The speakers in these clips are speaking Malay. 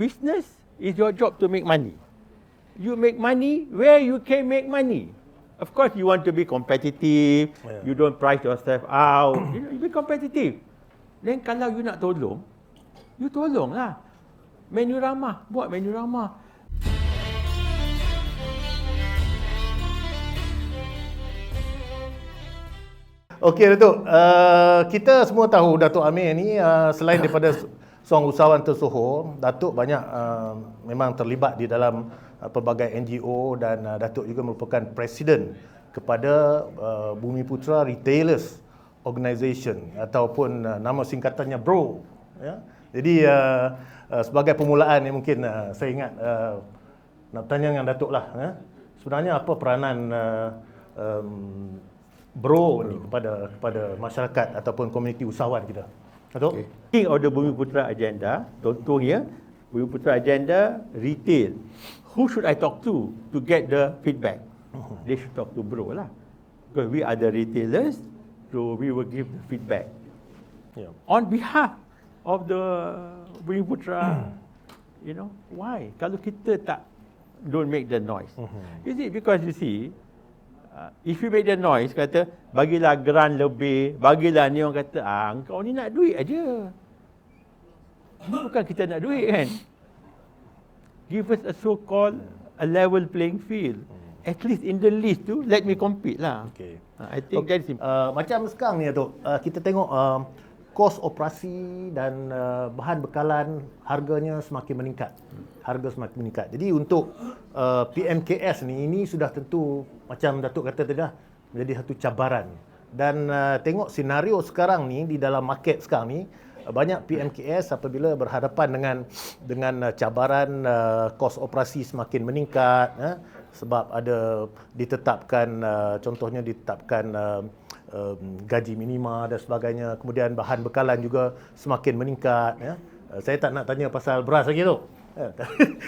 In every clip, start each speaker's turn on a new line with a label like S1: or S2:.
S1: business is your job to make money. You make money where you can make money. Of course, you want to be competitive. Yeah. You don't price yourself out. You be competitive. Then kalau you nak tolong, you tolonglah. Menu ramah, buat menu ramah.
S2: Okey Datuk, kita semua tahu Datuk Ameer ni selain daripada seorang usahawan tersohor, Datuk banyak memang terlibat di dalam pelbagai NGO dan Datuk juga merupakan presiden kepada Bumi Putra Retailers Organisation ataupun nama singkatannya BRO. Ya? Jadi sebagai permulaan ni mungkin saya ingat nak tanya dengan Datuk lah, sebenarnya apa peranan BRO ni kepada masyarakat ataupun komuniti usahawan kita? Datuk?
S1: King of the Bumi Putra Agenda, contohnya Bumi Putra Agenda retail. Who should I talk to get the feedback? They should talk to BRO lah. Because we are the retailers, so we will give the feedback. Yeah. On behalf of the Bumi Putra, why? Kalau kita don't make the noise. You see, because you see, if you make the noise, kata, bagilah grant lebih, bagilah ni, orang kata, kau ni nak duit aja. Bukan kita nak duit kan? Give us a so-called a level playing field. At least in the list tu, let me compete lah. Okay. I think that's important.
S2: Macam sekarang ni Datuk, kita tengok kos operasi dan bahan bekalan harganya semakin meningkat. Harga semakin meningkat. Jadi untuk PMKS ni, ini sudah tentu macam Datuk kata tadi dah, menjadi satu cabaran. Dan tengok senario sekarang ni di dalam market sekarang ni, banyak PMKS apabila berhadapan dengan cabaran kos operasi semakin meningkat, sebab ada ditetapkan contohnya ditetapkan gaji minima dan sebagainya, kemudian bahan bekalan juga semakin meningkat. Saya tak nak tanya pasal beras lagi tu.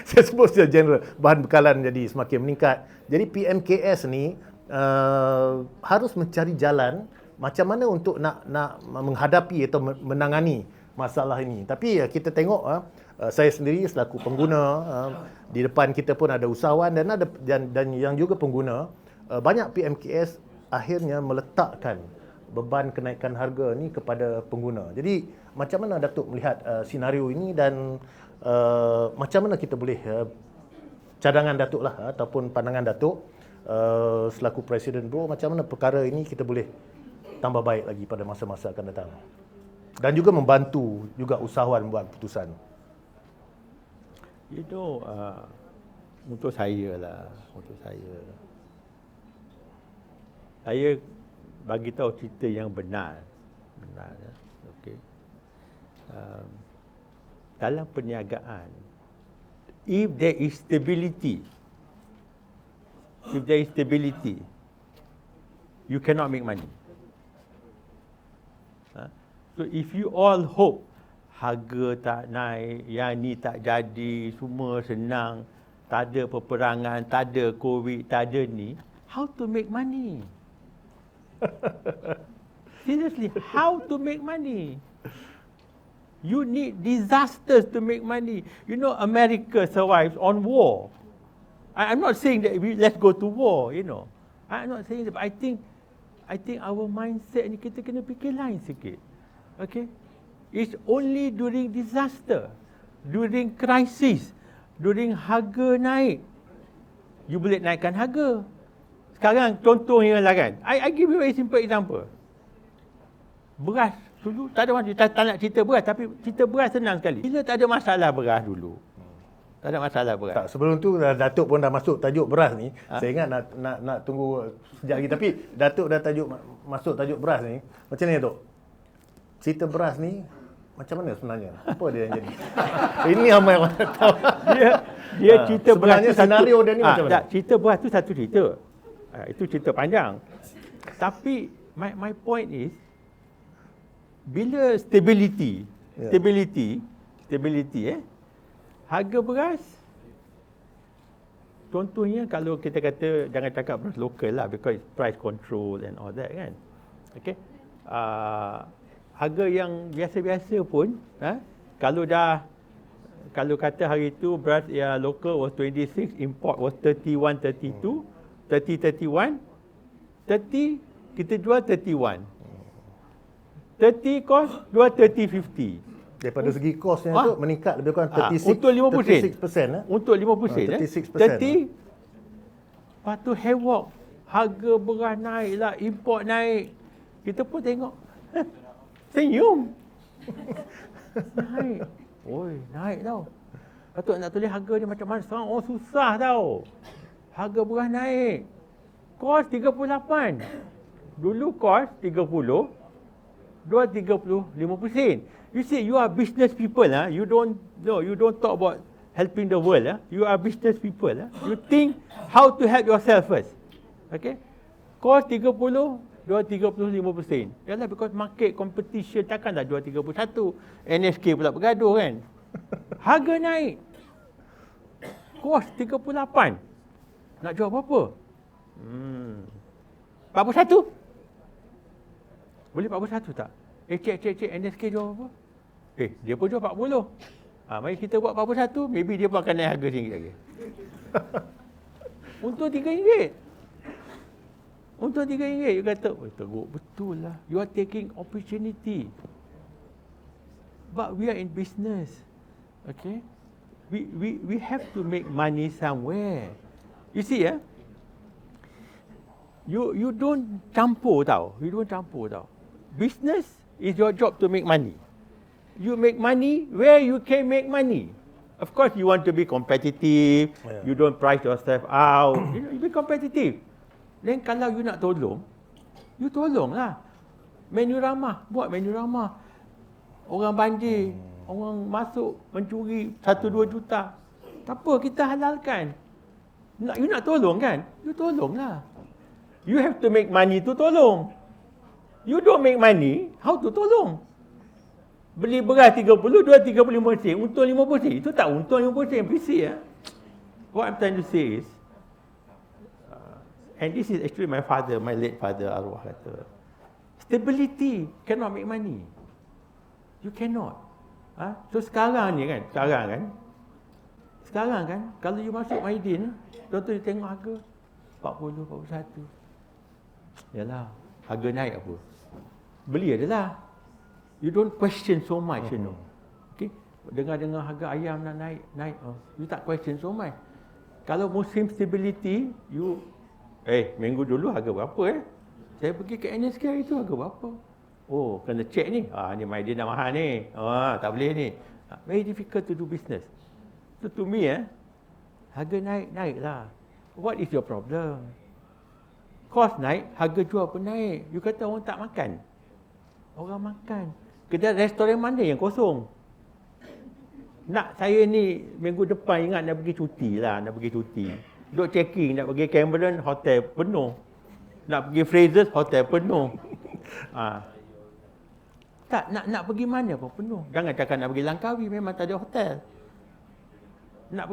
S2: Saya sebut secara general, bahan bekalan jadi semakin meningkat. Jadi PMKS ni harus mencari jalan macam mana untuk nak menghadapi atau menangani masalah ini. Tapi kita tengok saya sendiri selaku pengguna, di depan kita pun ada usahawan dan yang juga pengguna, banyak PMKS akhirnya meletakkan beban kenaikan harga ni kepada pengguna. Jadi macam mana Datuk melihat senario ini dan macam mana kita boleh cadangan Datuk lah ataupun pandangan Datuk selaku Presiden BRO, macam mana perkara ini kita boleh tambah baik lagi pada masa-masa akan datang dan juga membantu juga usahawan buat keputusan.
S1: Untuk saya bagi tahu cerita yang benar. Okey. Dalam perniagaan, if there is stability, you cannot make money. So if you all hope harga tak naik, yang ni tak jadi, semua senang, tak ada peperangan, tak ada COVID, tak ada ni, how to make money? Seriously, how to make money? You need disasters to make money. America survives on war. I'm not saying that let's go to war, I'm not saying that, but I think our mindset ni kita kena fikir lain sikit. Okay? It's only during disaster, during crisis, during harga naik, you boleh naikkan harga. Sekarang contohnya lah kan, I give you a simple example. Beras dulu tak ada masalah, tak nak cerita beras, tapi cerita beras senang sekali. Bila tak ada masalah beras dulu. Tak ada masalah beras.
S2: Tak, sebelum tu Datuk pun dah masuk tajuk beras ni. Saya ingat nak tunggu sekejap lagi, tapi Datuk dah masuk tajuk beras ni. Macam ni Datuk? Cerita beras ni macam mana sebenarnya? Apa dia yang jadi? Ini ramai orang tak tahu.
S1: Dia cerita beras
S2: sebenarnya senario dia ni macam mana?
S1: Cerita beras tu satu cerita. Itu cerita panjang. Tapi my point is, bila stability, harga beras, contohnya kalau kita kata jangan cakap beras lokal lah, because it's price control and all that kan. Okay. Harga yang biasa-biasa pun, kalau dah kalau kata hari itu beras yang local was 26, import was 31, 32, 30, 31, 30 kita jual 31. 30 cost, jual 30, 50.
S2: Daripada segi kosnya tu meningkat lebih kurang 36%.
S1: Untuk
S2: 36%.
S1: Untuk 50%.
S2: 36%.
S1: 30. Lepas tu havoc. Harga beras naik lah, import naik. Kita pun tengok. Senyum. Naik. Oi, naik tau. Datuk nak tulis harga ni macam mana? Sekarang orang susah tau. Harga beras naik. Kos 38. Dulu kos 30. Jual 35 sen. You see, you are business people. You don't talk about helping the world. You are business people. You think how to help yourself first. Okay? Kos 30. Jual 35 sen. Yalah, because market competition takkanlah jual 31. NSK pula bergaduh kan. Harga naik. Kos 38. Nak jual berapa? 41. Boleh 41 tak? Cek NSK jual berapa? Dia pun jual 40. Mari kita buat 41, maybe dia pun akan naik harga RM1 lagi. Untung RM3. Untung RM3. You kata, teruk betul lah. You are taking opportunity. But we are in business. Okay? We have to make money somewhere. You see, you don't campur tau. You don't campur tau. Business is your job to make money. You make money where you can make money. Of course, you want to be competitive. Yeah. You don't price yourself out. You be competitive. Then kalau you nak tolong, you tolonglah. Menu ramah, buat menu ramah. Orang banjir, orang masuk mencuri 1-2 juta. Tak apa, kita halalkan. You nak tolong kan? You tolonglah. You have to make money to tolong. You don't make money, how to tolong? Beli beras 30, jual 35 sen, untung 50 sen. Itu tak untung 50 sen, PC ya. What I'm trying to say is, and this is actually my late father arwah kata, stability cannot make money. You cannot. So sekarang kan, kalau you masuk Mydin, tuan-tuan you tengok harga 40, 41. Yalah, harga naik apa? Beli adalah. You don't question so much, you know. Okay? Dengar-dengar harga ayam nak naik. You tak question so much. Kalau musim stability, you, minggu dulu harga berapa Saya pergi ke NSK itu harga berapa? Oh, kena check ni. Ni Mydin dah mahal ni. Tak boleh ni. Very difficult to do business. So to me, harga naik lah. What is your problem? Kos naik, harga jual pun naik. You kata orang tak makan. Orang makan. Kedai restoran mana yang kosong? Nak saya ni minggu depan ingat nak pergi cuti lah. Duk checking, nak pergi Cameron, hotel penuh. Nak pergi Fraser's, hotel penuh. Tak, nak pergi mana pun penuh. Jangan cakap nak pergi Langkawi, memang tak ada hotel. Nak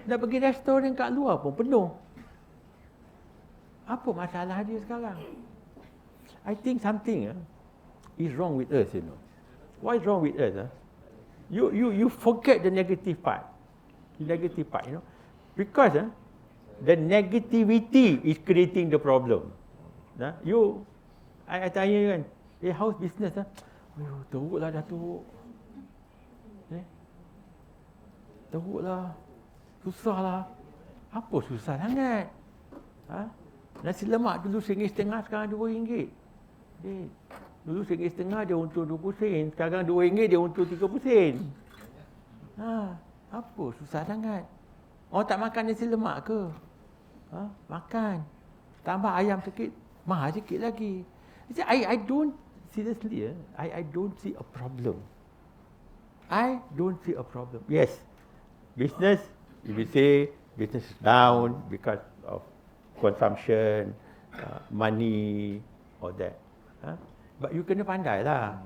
S1: pergi restoran kat luar pun penuh. Apa masalah dia sekarang? I think something is wrong with us, you know. What is wrong with us? You forget the negative part. You know. Because the negativity is creating the problem. I tanya kan, how's business? Teruklah Datuk. Teruklah. Susahlah. Apa susah sangat? Nasi lemak dulu RM1.50, sekarang RM2. Dulu RM1.50 dia untung 20 sen. Sekarang RM2 dia untung 30 sen. Apa susah sangat? Orang tak makan nasi lemak ke? Makan. Tambah ayam sikit, mahal sikit lagi. I don't, seriously, I don't see a problem. I don't see a problem. Yes, business, if you say business is down because of consumption, money, or that. But you kena pandai lah.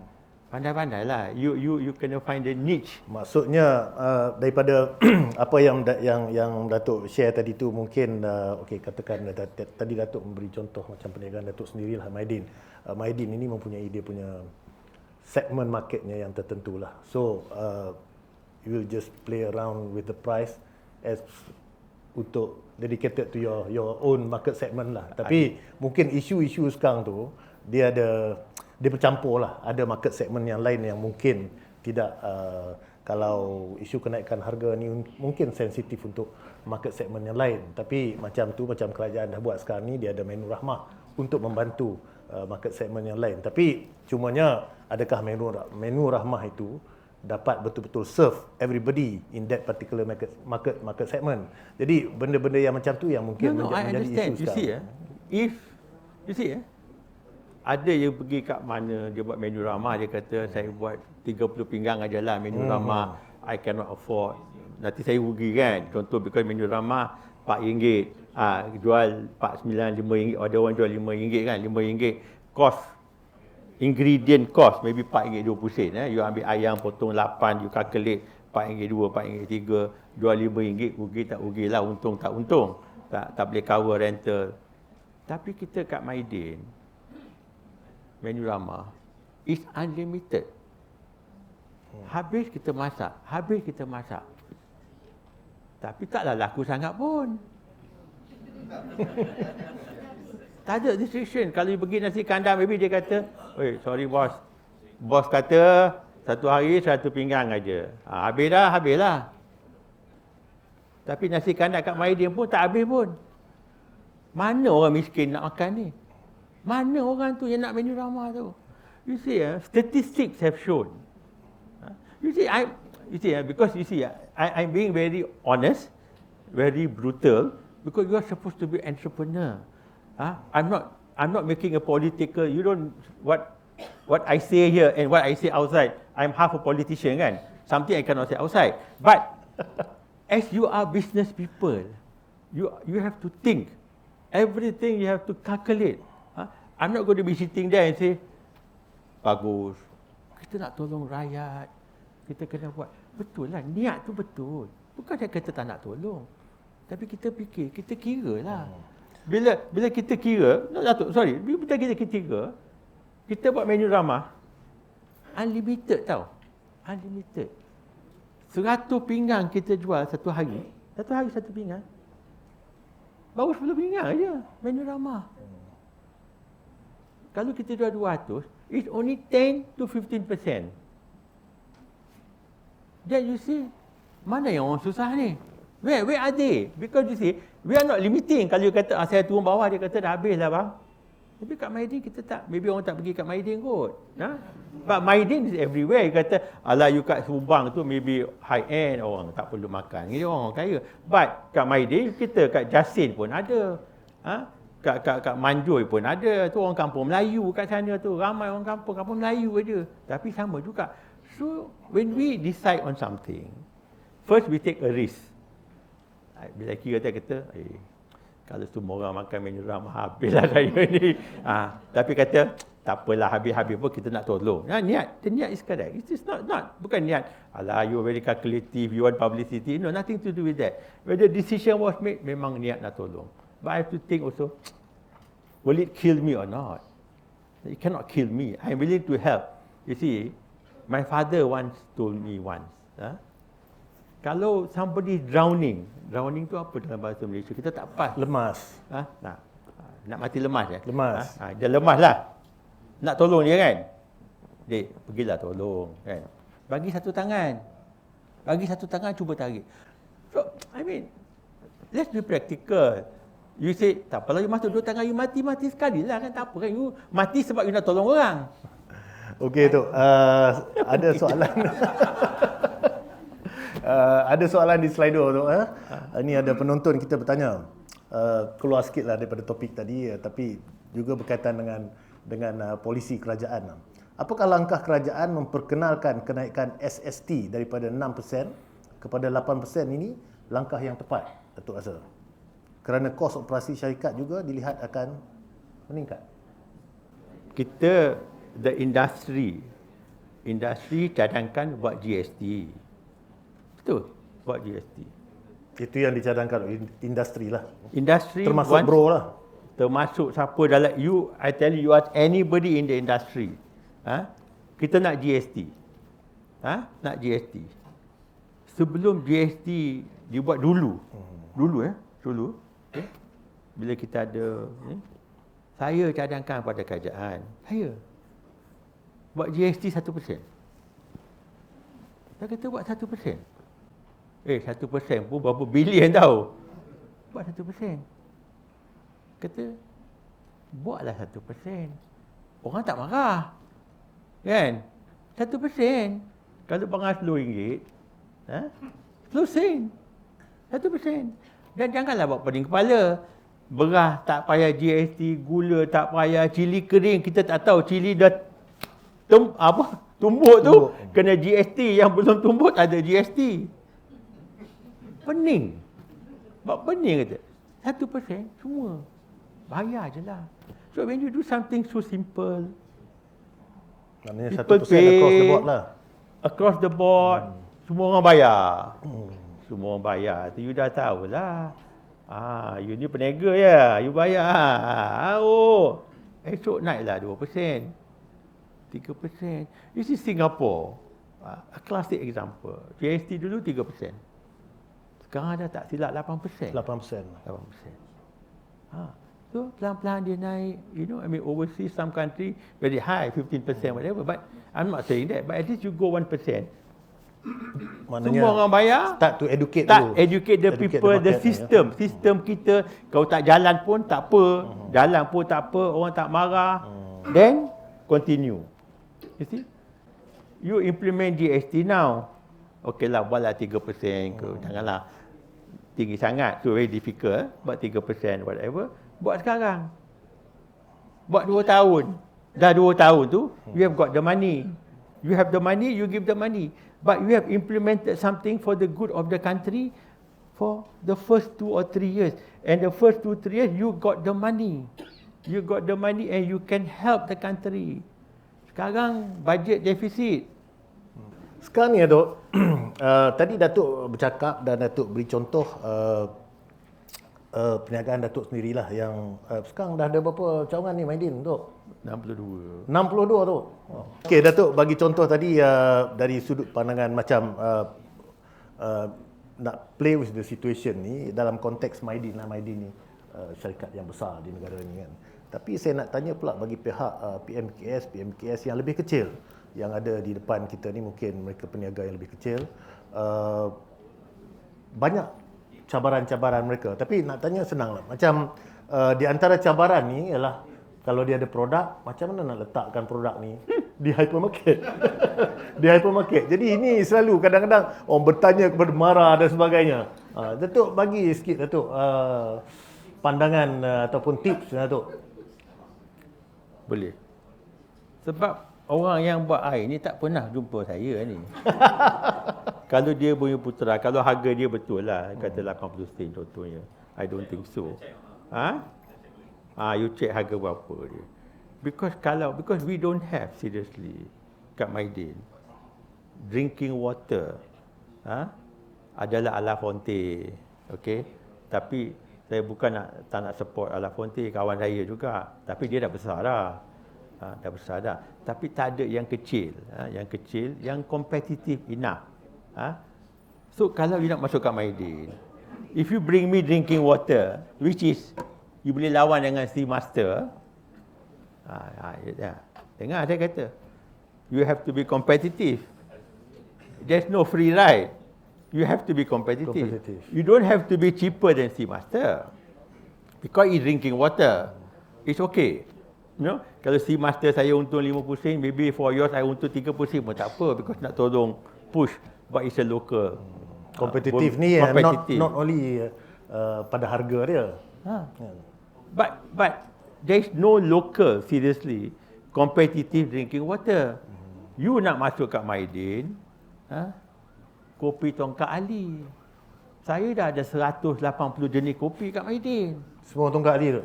S1: Pandai-pandailah. You kena find the niche.
S2: Maksudnya daripada apa yang Datuk share tadi tu mungkin okey, katakan tadi Datuk memberi contoh macam perniagaan Datuk sendirilah Mydin. Mydin ini mempunyai dia punya segmen marketnya yang tertentu lah. So you will just play around with the price as untuk dedicated to your own market segment lah. Tapi mungkin isu-isu sekarang tu dia bercampur lah. Ada market segment yang lain yang mungkin tidak kalau isu kenaikan harga ni mungkin sensitif untuk market segment yang lain. Tapi macam kerajaan dah buat sekarang ni, dia ada menu rahmah untuk membantu market segment yang lain. Tapi cumanya adakah menu rahmah itu dapat betul-betul serve everybody in that particular market segment. Jadi benda-benda yang macam tu yang mungkin menjadi isu sekarang.
S1: Ada yang pergi kat mana dia buat menu ramah, dia kata saya buat 30 pinggang aja lah menu ramah, I cannot afford, nanti saya rugi kan. Contoh because menu ramah RM4, jual 49, RM5, ada orang jual RM5 kan, RM5 cost, ingredient cost maybe RM4.20. You ambil ayam potong 8, you calculate RM4.2, RM4.3, jual RM5, rugi tak rugi lah, untung tak untung, tak boleh cover rental. Tapi kita kat Mydin, menu ramah is unlimited. Habis kita masak. Tapi taklah laku sangat pun. Tak ada restriction. Kalau you pergi nasi kandar, maybe dia kata, "Oi, sorry bos. Bos kata satu hari 100 pinggang aja. Habis lah. Tapi nasi kandar kat Mydin pun tak habis pun. Mana orang miskin nak makan ni? Mana orang tu yang nak menu ramah tu? You see, statistics have shown. Because I'm being very honest, very brutal, because you are supposed to be entrepreneur. I'm not making a political. You don't what I say here and what I say outside. I'm half a politician kan. Something I cannot say outside. But as you are business people, you have to think. Everything you have to calculate. I'm not going to be sitting there and say, bagus, kita nak tolong rakyat, kita kena buat. Betul lah, niat tu betul. Bukan dia kata tak nak tolong. Tapi kita fikir, kita kira lah. Bila kita kira, Datuk, sorry, bila kita kira, kita buat menu ramah, unlimited tau. Unlimited. 100 pinggang kita jual satu hari satu pinggang. Baru 10 pinggang aja menu ramah. Kalau kita jual 200, it's only 10 to 15%. Then you see, mana yang orang susah ni? Where are they? Because you see, we are not limiting. Kalau you kata, saya turun bawah, dia kata dah habis lah bang. Tapi kat Mydin kita tak, maybe orang tak pergi kat Mydin kot. But Mydin is everywhere. You kata, alah you kat Subang tu maybe high end, orang tak perlu makan. Ini orang kaya. But kat Mydin, kita kat Jasin pun ada. Kat Manjoi pun ada. Tu orang kampung Melayu kat sana tu. Ramai orang kampung Melayu aja. Tapi sama juga. So, when we decide on something, first we take a risk. Bila kira kata, kalau semua orang makan menu ramah, habislah saya ni. Tapi kata, tak apalah, habis-habis pun kita nak tolong. The niat is correct. It is not. Bukan niat, alah, you very calculative, you want publicity. No, nothing to do with that. When the decision was made, memang niat nak tolong. But I have to think also, will it kill me or not? It cannot kill me. I'm willing to help. You see, my father once told me once, kalau somebody drowning tu apa dalam bahasa Malaysia? Kita tak pas.
S2: Lemas.
S1: Nak mati lemas ya?
S2: Lemas.
S1: Dia lemas lah. Nak tolong dia kan? Dek, pergilah tolong kan. Bagi satu tangan, cuba tarik. So, I mean, let's be practical. You say, tak apalah, you masuk 2 tangan, you mati sekali lah kan, tak apa kan. You mati sebab you nak tolong orang.
S2: Okey tu, ada soalan. Ada soalan di Slido tu. Ini ada penonton kita bertanya. Keluar sikit lah daripada topik tadi, tapi juga berkaitan dengan polisi kerajaan. Apakah langkah kerajaan memperkenalkan kenaikan SST daripada 6% kepada 8% ini langkah yang tepat, Datuk rasa? Kerana kos operasi syarikat juga dilihat akan meningkat.
S1: Kita, the industry cadangkan buat GST. Betul, buat GST.
S2: Itu yang dicadangkan industri lah.
S1: Industri
S2: termasuk bro lah.
S1: Termasuk siapa dalam I tell you ask anybody in the industry. Kita nak GST. Nak GST. sebelum GST dibuat dulu, okay? Bila kita ada, saya cadangkan pada kerajaan, saya buat GST 1%. Saya kata buat 1%. 1% pun berapa bilion tau. Buat 1%. Kata, buatlah 1%. Orang tak marah. Kan? 1%. Kalau bangang RM10, 10 sen. 1%. Dan janganlah buat pening kepala. Beras tak payah GST, gula tak payah, cili kering kita tak tahu cili dah tumbuk tu kena GST, yang belum tumbuk ada GST. Pening. Buat pening kata. 1% semua. Bayar je lah. So when you do something so simple,
S2: maknanya 1% across the board lah.
S1: Across the board, semua orang bayar. Semua orang bayar. You dah tahulah. You ni peniaga ya, you bayar. Esok naiklah 2%. 3%. You see Singapore, a classic example. GST dulu 3%. Sekarang dah tak silap 8%.
S2: 8%.
S1: So pelan-pelan dia naik. I mean overseas some country very high, 15% whatever. But I'm not saying that. But at least you go 1%.
S2: Maknanya
S1: semua orang bayar.
S2: Start to educate
S1: dulu.
S2: Educate
S1: the people, the system. Sistem kita, kalau tak jalan pun tak apa. Jalan pun tak apa, orang tak marah. Then, continue. You see? You implement GST now. Okay lah, buatlah 3% ke. Janganlah tinggi sangat. So, very difficult. Buat 3%, whatever. Buat sekarang. Buat 2 tahun. Dah 2 tahun tu, you have got the money. You have the money, you give the money. But you have implemented something for the good of the country for the first 2 or 3 years. And the first 2-3 years, you got the money. You got the money and you can help the country. Sekarang, budget deficit.
S2: Sekarang ni Datuk, tadi Datuk bercakap dan Datuk beri contoh perniagaan Datuk sendirilah yang sekarang dah ada berapa cawangan ni Mydin Datuk?
S1: 62
S2: tu. Okey Datuk bagi contoh tadi dari sudut pandangan macam nak play with the situation ni dalam konteks Mydin lah. Mydin ni syarikat yang besar di negara ni kan. Tapi saya nak tanya pula bagi pihak PMKS yang lebih kecil yang ada di depan kita ni, mungkin mereka peniaga yang lebih kecil, banyak cabaran-cabaran mereka. Tapi nak tanya senang lah. Macam di antara cabaran ni ialah kalau dia ada produk, macam mana nak letakkan produk ni di hypermarket? Di hypermarket. Jadi ini selalu kadang-kadang orang bertanya kepada marah dan sebagainya. Datuk bagi sikit Datuk pandangan ataupun tips Datuk.
S1: Boleh. Sebab orang yang buat air ni tak pernah jumpa saya ni. Kalau dia punya putera, kalau harga dia betul lah, kata 80 sen contohnya. I don't think so. You check harga berapa dia. Because we don't have seriously kat Mydin drinking water adalah ala fonte. Okay? Tapi saya bukan tak nak support ala fonte, kawan saya juga. Tapi dia dah besar dah. Dah besar dah. Tapi tak ada yang kecil. Yang kecil, yang kompetitif enough. So kalau you nak masuk kat Mydin, if you bring me drinking water, which is you boleh lawan dengan Sea Master. Dengar saya kata. You have to be competitive. There's no free ride. You have to be competitive. You don't have to be cheaper than Sea Master. Because it's drinking water. It's okay. Kalau Sea Master saya untung 50 sen, maybe for yours I untung 30 sen pun tak apa. Because nak tolong push. But it's a local.
S2: Kompetitif ni not only pada harga dia.
S1: But there is no local, seriously, competitive drinking water. You nak masuk kat Mydin, kopi Tongkat Ali. Saya dah ada 180 jenis kopi kat Mydin.
S2: Semua Tongkat Ali tu?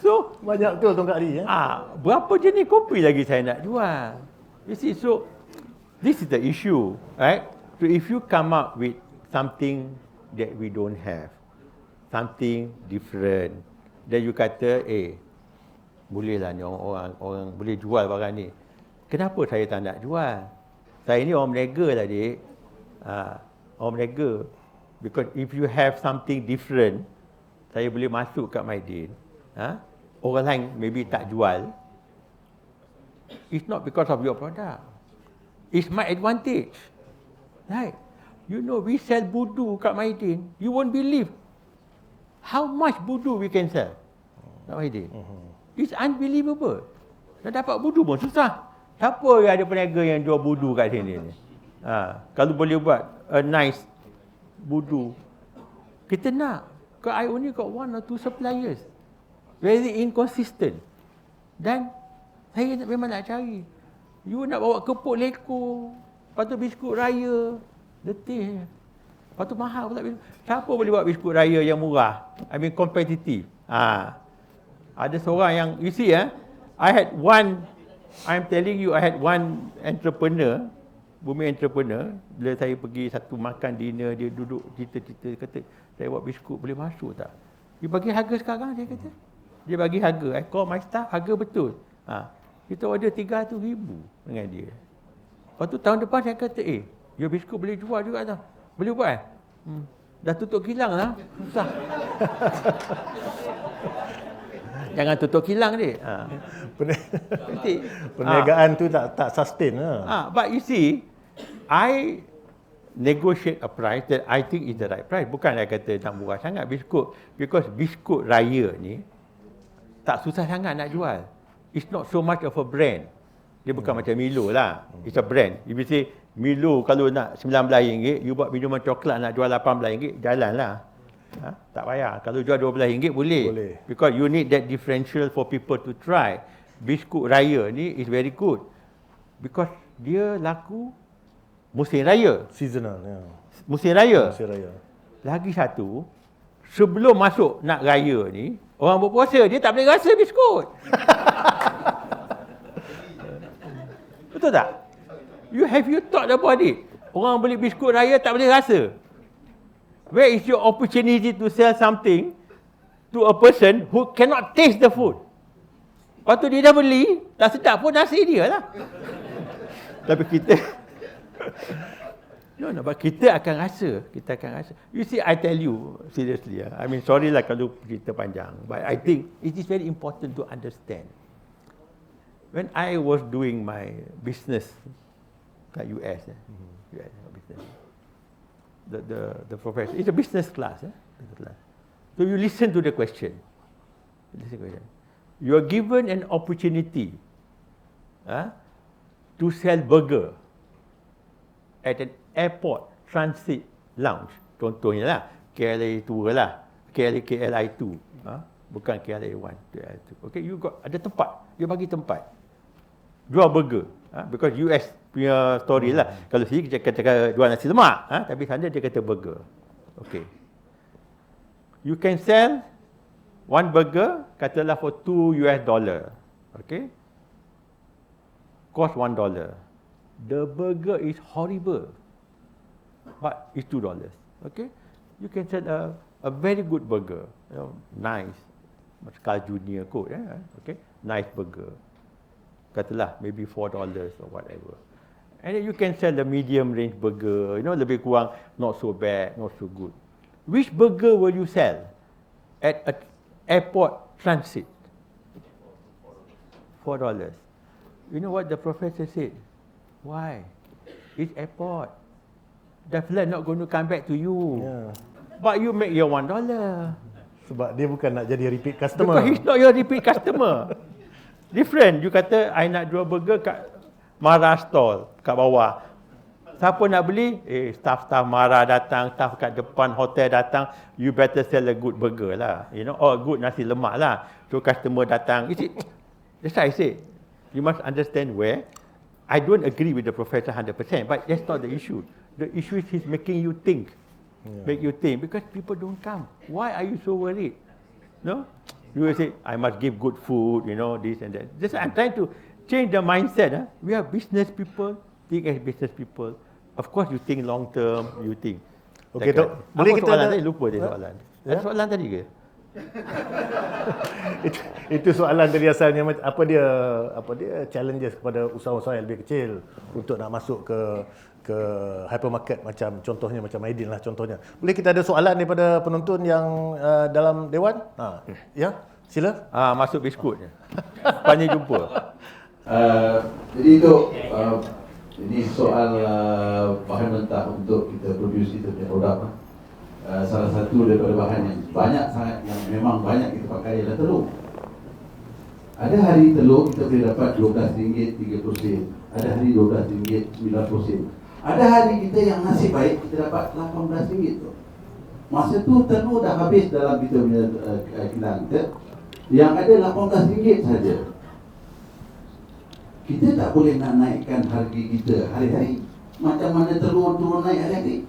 S1: So,
S2: banyak betul Tongkat Ali.
S1: Berapa jenis kopi lagi saya nak jual? You see, so, this is the issue, right? So, if you come up with something that we don't have, something different, then you kata, bolehlah ni orang boleh jual barang ni. Kenapa saya tak nak jual? Saya ni orang berniaga lah, dik. Orang berniaga. Because if you have something different, saya boleh masuk kat Mydin. Orang lain maybe tak jual. It's not because of your product. It's my advantage. Right? You know, we sell budu kat Mydin. You won't believe how much budu we can sell kat Mydin. It's unbelievable. Nak dapat budu pun susah. Siapa yang ada peniaga yang jual budu kat sini ni? Kalau boleh buat a nice budu, kita nak. Because I only got 1 or 2 suppliers. Very inconsistent. Dan saya memang nak cari. You nak bawa kepuk leko, lepas tu biskut raya, letih. Lepas tu mahal pula. Siapa boleh buat biskut raya yang murah? I mean competitive. Ada seorang yang, you see I'm telling you, I had one entrepreneur, bumi entrepreneur, bila saya pergi satu makan dinner, dia duduk cerita-cerita, kata, saya buat biskut boleh masuk tak? Dia bagi harga sekarang, dia kata. Dia bagi harga. I call my staff, harga betul. Kita order 300,000 dengan dia. Lepas tu tahun depan saya kata, your biskut boleh jual juga tau. Boleh buat? Dah tutup kilang lah. Susah. Jangan tutup kilang dia.
S2: Perniagaan tu tak sustain lah.
S1: But you see, I negotiate a price that I think is the right price. Bukan saya kata nak murah sangat biskut. Because biskut raya ni tak susah sangat nak jual. It's not so much of a brand. Dia bukan macam Milo lah. It's a brand. If you say Milo kalau nak RM19, you buat minuman coklat nak jual RM18, jalan lah. Tak payah. Kalau jual RM12 boleh. Because you need that differential for people to try. Biskut raya ni is very good. Because dia laku musim raya.
S2: Seasonal.
S1: Musim raya.
S2: Musim raya.
S1: Lagi satu, sebelum masuk nak raya ni, orang berpuasa dia tak boleh rasa biskut. Betul tak? Have you thought about it? Orang beli biskut raya tak boleh rasa. Where is your opportunity to sell something to a person who cannot taste the food? Lepas tu dia dah beli, tak sedap pun nasi dia lah. Tapi kita but kita akan rasa. You see, I tell you, seriously, I mean, sorry lah kalau cerita panjang, but I think it is very important to understand. When I was doing my business kat US, US business, the professor, it's a business class. So you listen to the question. You are given an opportunity to sell burger at an airport transit lounge. Contohnya lah, KLA 2 lah, KLI 2, bukan KLA 1, KLI 2. Okay, you got ada tempat, dia bagi tempat. Jual burger. Because US punya story lah. Kalau sini kita kata jual nasi lemak, tapi sana dia kata burger. Okay. You can sell one burger, katalah for $2. Okay. Cost $1. The burger is horrible, but it's $2. Okay. You can sell a very good burger, nice, Carl Junior kot, okay, nice burger. Katalah maybe $4 or whatever. And then you can sell the medium range burger, lebih kurang not so bad, not so good. Which burger will you sell at an airport transit? $4. You know what the professor said? Why? It's airport. The flight not going to come back to you. But you make your $1.
S2: Sebab dia bukan nak jadi repeat customer.
S1: Because he's not your repeat customer. Different. You kata, I nak jual burger kat Mara stall, kat bawah. Siapa nak beli? Staff Mara datang, staff kat depan hotel datang. You better sell a good burger lah. Or good nasi lemak lah. So customer datang. You see, that's why I say, you must understand where. I don't agree with the professor 100%, but that's not the issue. The issue is he's making you think. Make you think, because people don't come. Why are you so worried? No? You will say, I must give good food, this and that. Just I'm trying to change the mindset. We are business people, think as business people. Of course, you think long term, you think.
S2: Okay, Tok. Boleh kita
S1: soalan tadi? Lupa dia soalan. Ada soalan tadi ke?
S2: itu soalan dari asalnya, apa dia challenges kepada usahawan-usahawan yang lebih kecil untuk nak masuk ke hypermarket, macam contohnya macam Mydin lah contohnya. Boleh kita ada soalan daripada penonton yang dalam dewan? Ya, sila.
S1: Masuk biskut je. Panjang jumpa.
S3: Jadi itu ini soal bahan mentah untuk kita produce kita punya produk. Salah satu daripada bahan yang banyak sangat, yang memang banyak kita pakai ialah telur. Ada hari telur kita boleh dapat RM12 30 sen. Ada hari RM12 90 sen. Ada hari kita yang nasib baik kita dapat RM18 tu. Masa tu telur dah habis dalam kita punya kilang kita, yang ada RM18 saja. Kita tak boleh nak naikkan harga kita hari-hari. Macam mana telur turun naik hari-hari.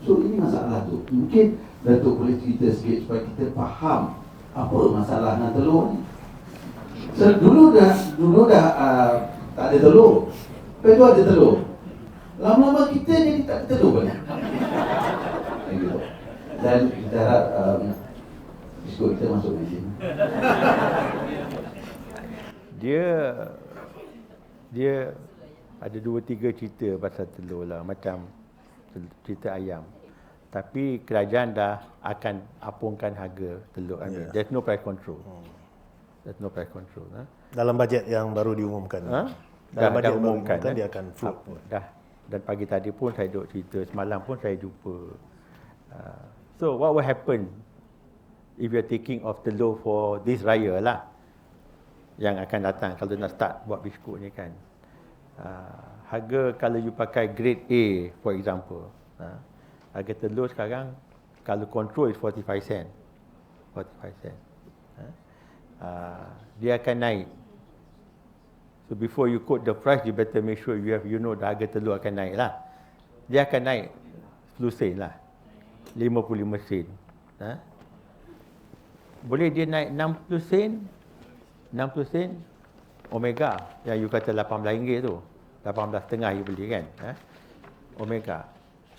S3: So ini masalah tu. Mungkin Datuk boleh cerita sikit supaya kita faham apa masalah nak telur ni. So dulu dah tak ada telur. Lepas tu ada telur. Lama-lama kita jadi tak ada telur banyak. Dan kita harap biskut kita masuk mesin.
S1: Dia ada 2-3 cerita pasal telur lah, macam cerita ayam. Tapi kerajaan dah akan apungkan harga telur. There's no price control. There's no price control.
S2: Dalam bajet yang baru diumumkan. Dalam bajet yang umumkan dia akan float.
S1: Dah. Dan pagi tadi pun saya duduk cerita, semalam pun saya jumpa. So what will happen if you're taking of telur for this raya lah, yang akan datang kalau nak start buat biskut ni kan. Harga kalau you pakai grade A for example, harga telur sekarang kalau control is 45 sen. 45 sen. Dia akan naik. So before you quote the price, you better make sure you know the harga telur akan naik lah. Dia akan naik 10 sen lah. 55 sen. Boleh dia naik 60 sen. 60 sen Omega yang you kata RM18 tu. 18.5 you beli kan. Omega.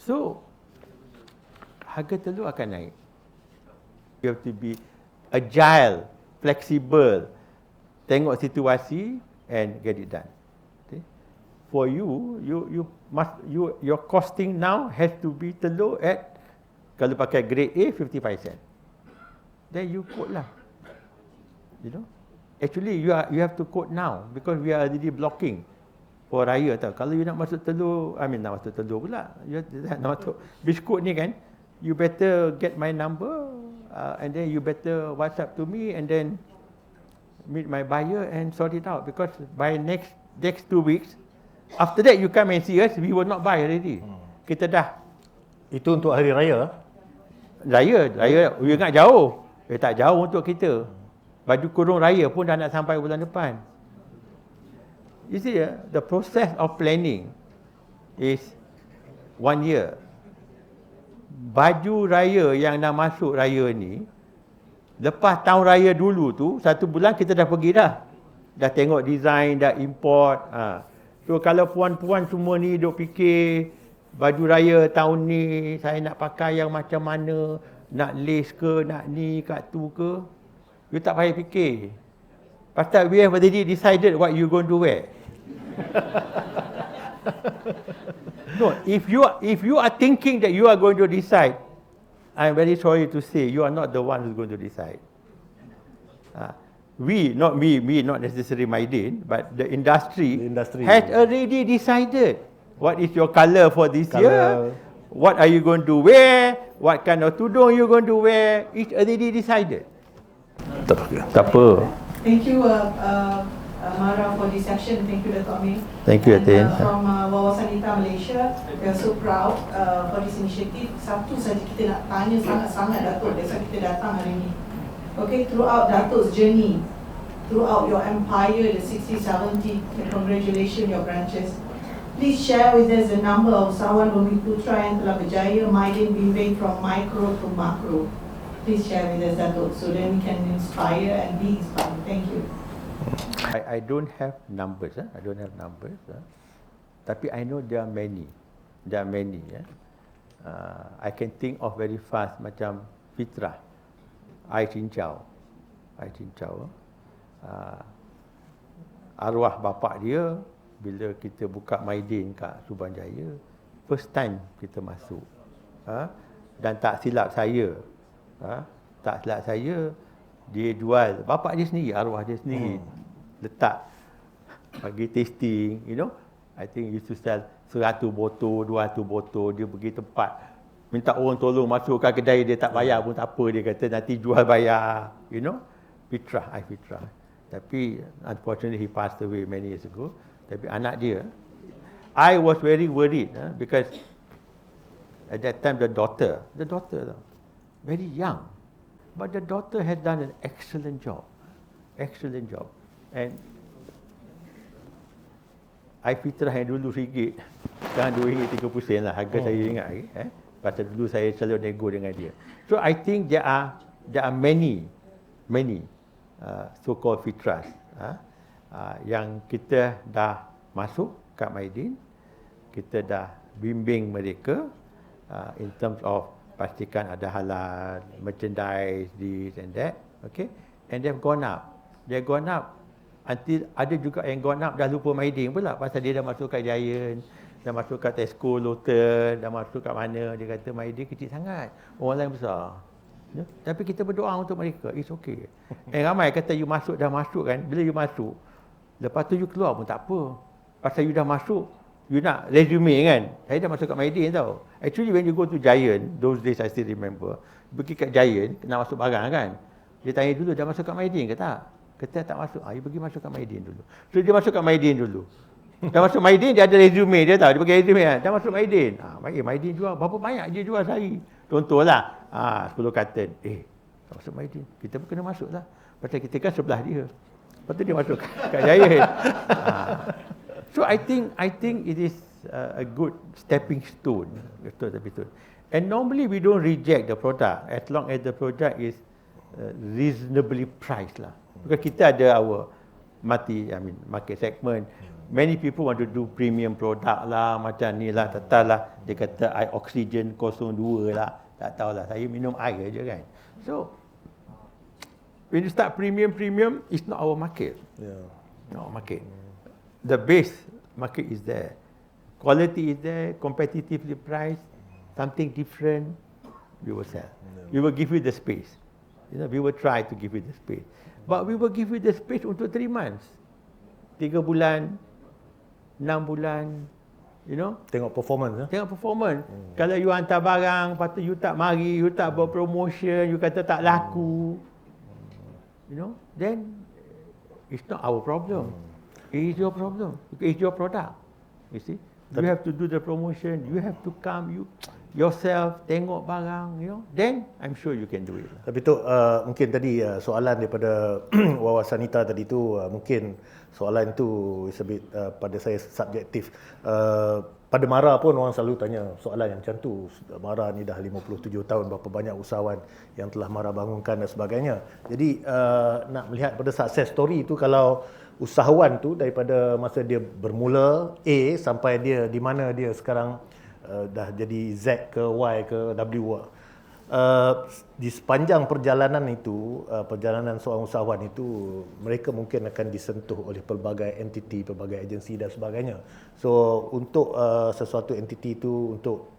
S1: So harga telur akan naik. You have to be agile, flexible, tengok situasi and get it done. Okay? For you your costing now has to be telur at, kalau pakai grade A 55 sen. Then you quote lah. You know? Actually you have to quote now because we are already blocking for raya tau. Kalau you nak masuk telur, nak masuk telur pula. You nak masuk biskut ni kan, you better get my number and then you better WhatsApp to me and then meet my buyer and sort it out, because by next 2 weeks after that you come and see us, we will not buy already. Kita dah.
S2: Itu untuk hari raya?
S1: Raya you ingat jauh. Tak jauh untuk kita. Baju kurung raya pun dah nak sampai bulan depan. You see, the process of planning is 1 year. Baju raya yang nak masuk raya ni, lepas tahun raya dulu tu, 1 bulan kita dah pergi dah. Dah tengok design, dah import. So kalau puan-puan semua ni duk fikir, baju raya tahun ni saya nak pakai yang macam mana, nak lace ke, nak ni, kat tu ke, you tak payah fikir. Pasal we have already decided what you going to wear. No, if you are thinking that you are going to decide, I'm very sorry to say you are not the one who's going to decide. Not necessarily Mydin, but the industry has already decided what is your color for this year, what are you going to wear, what kind of tudung you going to wear. It's already decided. Tak apa.
S4: Thank you, Mara, for this session. Thank you, Dato' Ameer.
S1: Thank you, Atin.
S4: From Wawasan Hitam Malaysia, we are so proud for this initiative. Satu saja kita nak tanya sangat-sangat Dato', that's why kita datang hari ini. Okay, throughout Dato's journey, throughout your empire, the 60, 70, congratulations your branches. Please share with us the number of usahawan Bumi Putra yang telah berjaya Mydin bimbing from micro to macro. Please share with us, Dato', so then we can inspire and be inspired. Thank you.
S1: I don't have numbers. I don't have numbers. Tapi I know there are many. There are many. I can think of very fast macam Fitrah. I cincau. Arwah bapa dia bila kita buka Mydin kat Subanjaya, first time kita masuk. Dan tak silap saya, dia jual, bapa dia sendiri, arwah dia sendiri letak bagi tasting, I think used to sell 100 botol, 200 botol, dia pergi tempat minta orang tolong masukkan kedai, dia tak bayar pun tak apa, dia kata nanti jual bayar, fitrah. Tapi unfortunately he passed away many years ago. Tapi anak dia, I was very worried because at that time the daughter very young, but the daughter had done an excellent job, and I fitrah yang dulu RM1, sekarang RM2.30 lah harga saya ingat lagi. Pasal dulu saya selalu nego dengan dia. So I think there are many so-called fitrahs yang kita dah masuk kat Mydin, kita dah bimbing mereka in terms of pastikan ada halal, merchandise, this and that, okay? And they've gone up. Until ada juga yang gone up dah lupa Mydin pula pasal dia dah masuk kat Giant, dah masuk kat Tesco, Lotus, dah masuk kat mana, dia kata Mydin kecil sangat, orang lain besar. Tapi kita berdoa untuk mereka, it's okay. Ramai kata you masuk, dah masuk kan, bila you masuk, lepas tu you keluar pun tak apa. Pasal you dah masuk, you nak resume kan, saya dah masuk kat Mydin tau. Actually when you go to Giant, those days I still remember, pergi kat Giant, nak masuk barang kan, dia tanya dulu, dah masuk kat Mydin ke tak? Kata tak masuk, you pergi masuk kat Mydin dulu. So dia masuk kat Mydin dulu. Dah masuk Mydin, dia ada resume dia tahu, dia pakai resume kan, dah masuk Mydin. Mydin jual, berapa banyak dia jual sehari? Contohlah, 10 karton. Tak masuk Mydin, kita pun kena masuk lah. Pasal kita kan sebelah dia. Lepas tu dia masuk kat Giant. So I think it is a good stepping stone. Betul. And normally we don't reject the product as long as the product is reasonably priced lah. Because kita ada our market segment. Many people want to do premium product lah, macam ni lah, lah. Dia kata air oksigen 02 lah. Tak tahulah, saya minum air je kan. So, when you start premium, it's not our market. Not our market. The base market is there. Quality is there, competitively priced, something different, we will sell. We will give you the space. We will try to give you the space. But we will give you the space untuk 3 months. 3 bulan, 6 bulan,
S2: Tengok performance.
S1: Kalau you hantar barang, lepas tu you tak mari, you tak buat promotion, you kata tak laku, then it's not our problem. It is your problem. It's your product. You see? You have to do the promotion, you have to come, you yourself tengok barang, then I'm sure you can do it.
S2: Tapi tu mungkin tadi soalan daripada wawasan Nita tadi tu mungkin soalan tu is a bit pada saya subjektif. Pada Mara pun orang selalu tanya soalan yang macam tu. Mara ni dah 57 tahun, berapa banyak usahawan yang telah Mara bangunkan dan sebagainya. Jadi nak melihat pada success story tu, kalau usahawan tu daripada masa dia bermula A sampai dia di mana dia sekarang dah jadi Z ke Y ke W, di sepanjang perjalanan itu, perjalanan seorang usahawan itu, mereka mungkin akan disentuh oleh pelbagai entiti, pelbagai agensi dan sebagainya. So untuk sesuatu entiti itu untuk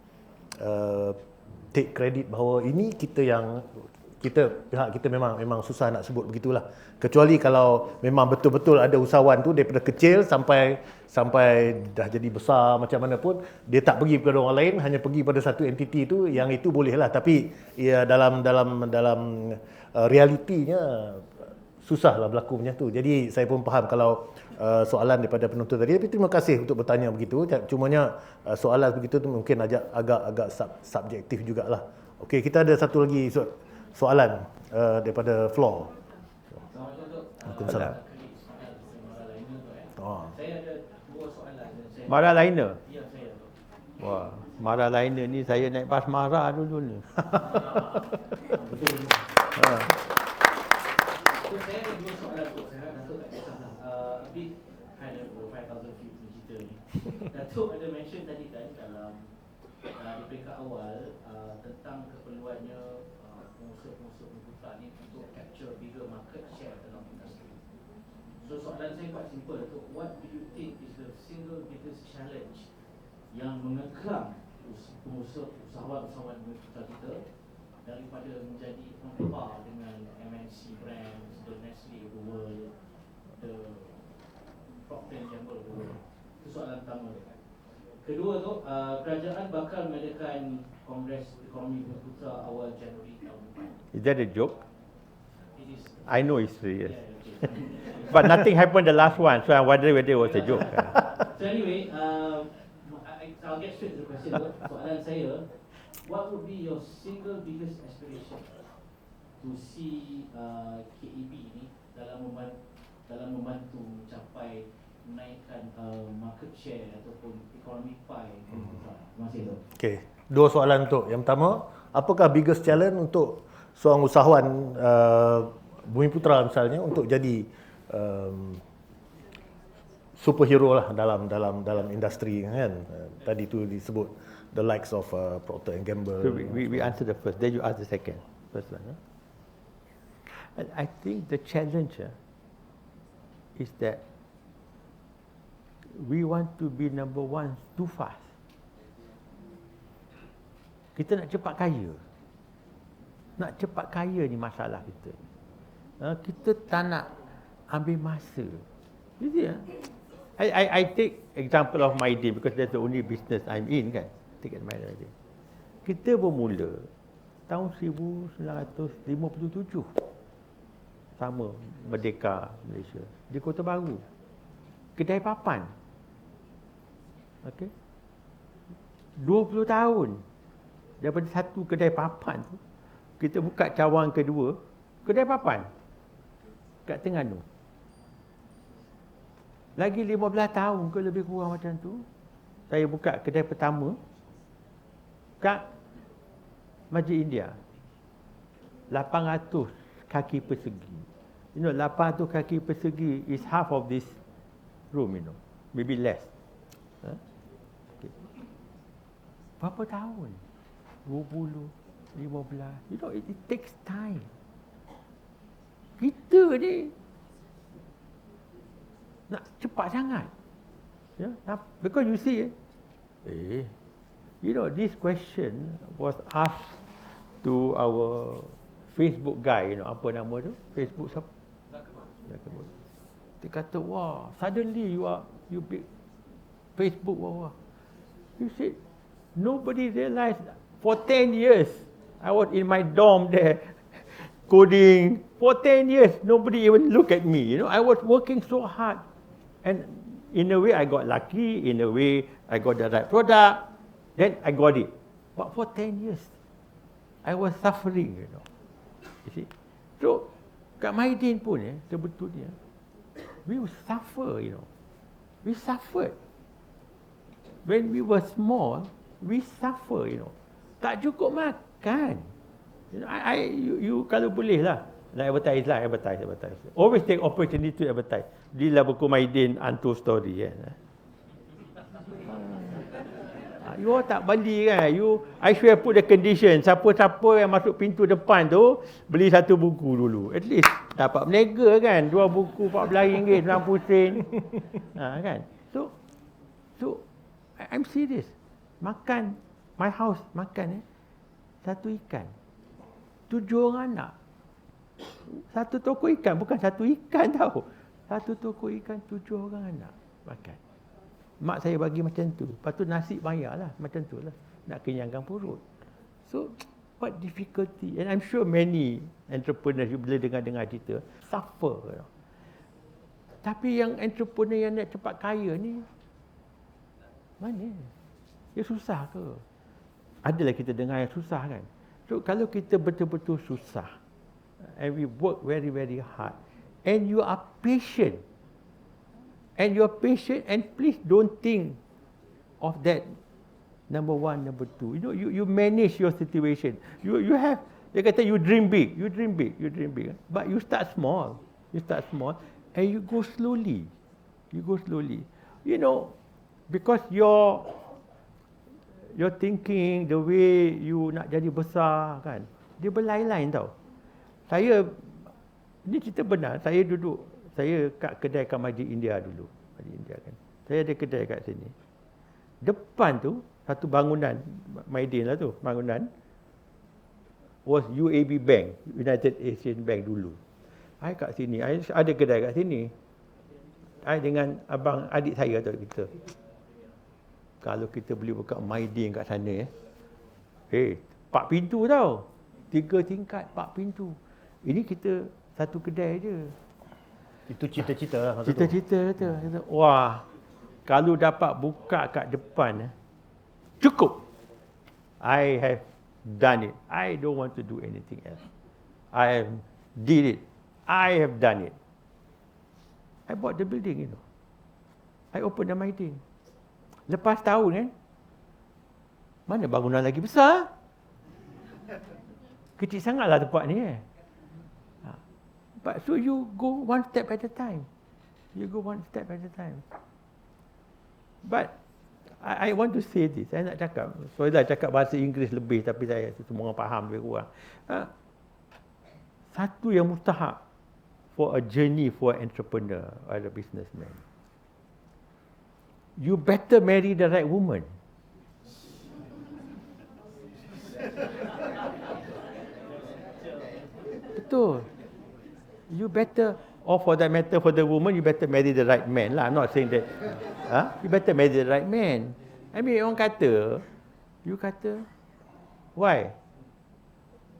S2: take credit bahawa ini pihak kita memang susah nak sebut begitulah. Kecuali kalau memang betul-betul ada usahawan tu daripada kecil sampai dah jadi besar macam mana pun, dia tak pergi kepada orang lain, hanya pergi pada satu entiti tu, yang itu bolehlah. Tapi ya dalam realitinya susahlah berlaku macam tu. Jadi saya pun faham kalau soalan daripada penonton tadi, tapi terima kasih untuk bertanya begitu. Cumanya soalan begitu tu mungkin agak subjektif jugalah. Okey, kita ada satu lagi soalan daripada floor.
S1: Waalaikumsalam.
S5: Saya ada 2 soalan.
S1: Mara liner?
S5: Ya, saya.
S1: Wah, Mara liner ni saya naik bas Mara dulu ni.
S5: Betul. So, saya ada 2 soalan tu. Saya harap Datuk tak kisah lah. A bit high level, 5,000 feet ni cerita ni. Datuk ada mention tadi kan dalam di peringkat awal tentang keperluannya pengusaha-pengusaha berputar ni untuk capture bigger market share dalam industri. So soalan saya quite simple tu, what do you think is the single biggest challenge yang mengekang usahawan-usahawan berputar kita daripada menjadi on par dengan MNC brands, the Nestle of the world, the Procter & Gamble of the world? Itu soalan pertama. Kedua tu, kerajaan bakal mengadakan Kongres Ekonomi Berputar awal Januari tahun depan.
S1: Is that a joke?
S5: It is.
S1: I know it's serious.
S5: Yeah, okay.
S1: But nothing happened the last one, so I wonder whether it was a joke.
S5: So anyway, I'll get straight to the question. Soalan saya, what would be your single biggest aspiration to see KEB ni dalam membantu mencapai menaikkan market share ataupun economic pie? Terima kasih tu.
S2: Okey, dua soalan untuk. Yang pertama, apakah biggest challenge untuk seorang usahawan Bumiputera misalnya untuk jadi superhero lah dalam industri kan. Tadi tu disebut the likes of Procter & Gamble.
S1: So we answer the first, then you ask the second. First one. And I think the challenge is that we want to be number one too fast. Kita nak cepat kaya. Nak cepat kaya ni masalah kita. Kita tak nak ambil masa. You see, I take example of Mydin because that's the only business I'm in kan. Take Mydin. Kita bermula tahun 1957. Sama Merdeka Malaysia di Kota Baru. Kedai papan. Okey. 20 tahun daripada satu kedai papan tu kita buka cabang kedua, kedai papan kat Terengganu. Lagi 15 tahun ke lebih kurang macam tu, saya buka kedai pertama kat Masjid India. 800 kaki persegi. You know, 800 kaki persegi is half of this room, you know. Maybe less. Okay. Berapa tahun? 20, 15. You know, it takes time. Kita ni nak cepat sangat. Because you see, you know, this question was asked to our Facebook guy, you know, apa nama tu? Facebook siapa? Dia kata, wah, suddenly you big Facebook, wah. You said, nobody realized for 10 years, I was in my dorm there, coding. For 10 years, nobody even look at me. You know, I was working so hard. And in a way, I got lucky. In a way, I got the right product. Then I got it. But for 10 years, I was suffering, you know. You see? So, kat Mydin pun sebetulnya, we suffer, you know. We suffered. When we were small, we suffer, you know. Tak cukup makan. You know, you kalau boleh lah, nak advertise. Always take opportunity to advertise. Bila buku Mydin Untold Story kan. You all tak beli kan? I should have put the condition. Siapa-siapa yang masuk pintu depan tu, beli satu buku dulu. At least dapat berniaga kan? 2 buku RM14, 90 sen. Kan? So I'm serious. Makan, my house makan satu ikan. 7 orang anak. Satu toko ikan, bukan satu ikan tau. Satu toko ikan 7 orang anak makan. Mak saya bagi macam tu. Lepas tu nasi bayar lah. Macam tu lah. Nak kenyangkan perut. So, what difficulty. And I'm sure many entrepreneurs, bila dengar cerita, suffer. You know. Tapi yang entrepreneur yang nak cepat kaya ni, mana? Dia susah ke? Adalah kita dengar yang susah kan? So, kalau kita betul-betul susah, and we work very, very hard, and you are patient, and you're patient, and please don't think of that number 1, number 2. You know, you manage your situation. You have, dia kata you dream big, but you start small, and you go slowly. You know, because your thinking, the way you nak jadi besar kan, Dia berlain-lain tau. Saya, ni cerita benar, saya kat kedai Haji India dulu. Haji India kan. Saya ada kedai kat sini. Depan tu, satu bangunan, Mydin lah tu, bangunan, was UAB Bank, United Asian Bank dulu. I kat sini, I ada kedai kat sini. I dengan abang adik saya tu kita. Kalau kita boleh buka Mydin kat sana, 4 pintu tau. 3 tingkat, 4 pintu. Ini kita satu kedai je.
S2: Itu cita-cita lah masa tu.
S1: Cita-cita tu. Wah, kalau dapat buka kat depan, cukup. I have done it. I don't want to do anything else. I have did it. I have done it. I bought the building, you know. I opened the Mydin. Lepas tahun kan, mana bangunan lagi besar? Kecil sangatlah tempat ni But so you go one step at a time. You go one step at a time. But I want to say this. Saya nak cakap. So dah cakap bahasa Inggeris lebih tapi saya semua orang faham lebih kurang. Satu yang mustahak for a journey for an entrepreneur or a businessman. You better marry the right woman. Betul. You better, or for that matter, for the woman, you better marry the right man lah. I'm not saying that. You better marry the right man. I mean, orang kata, you kata, why?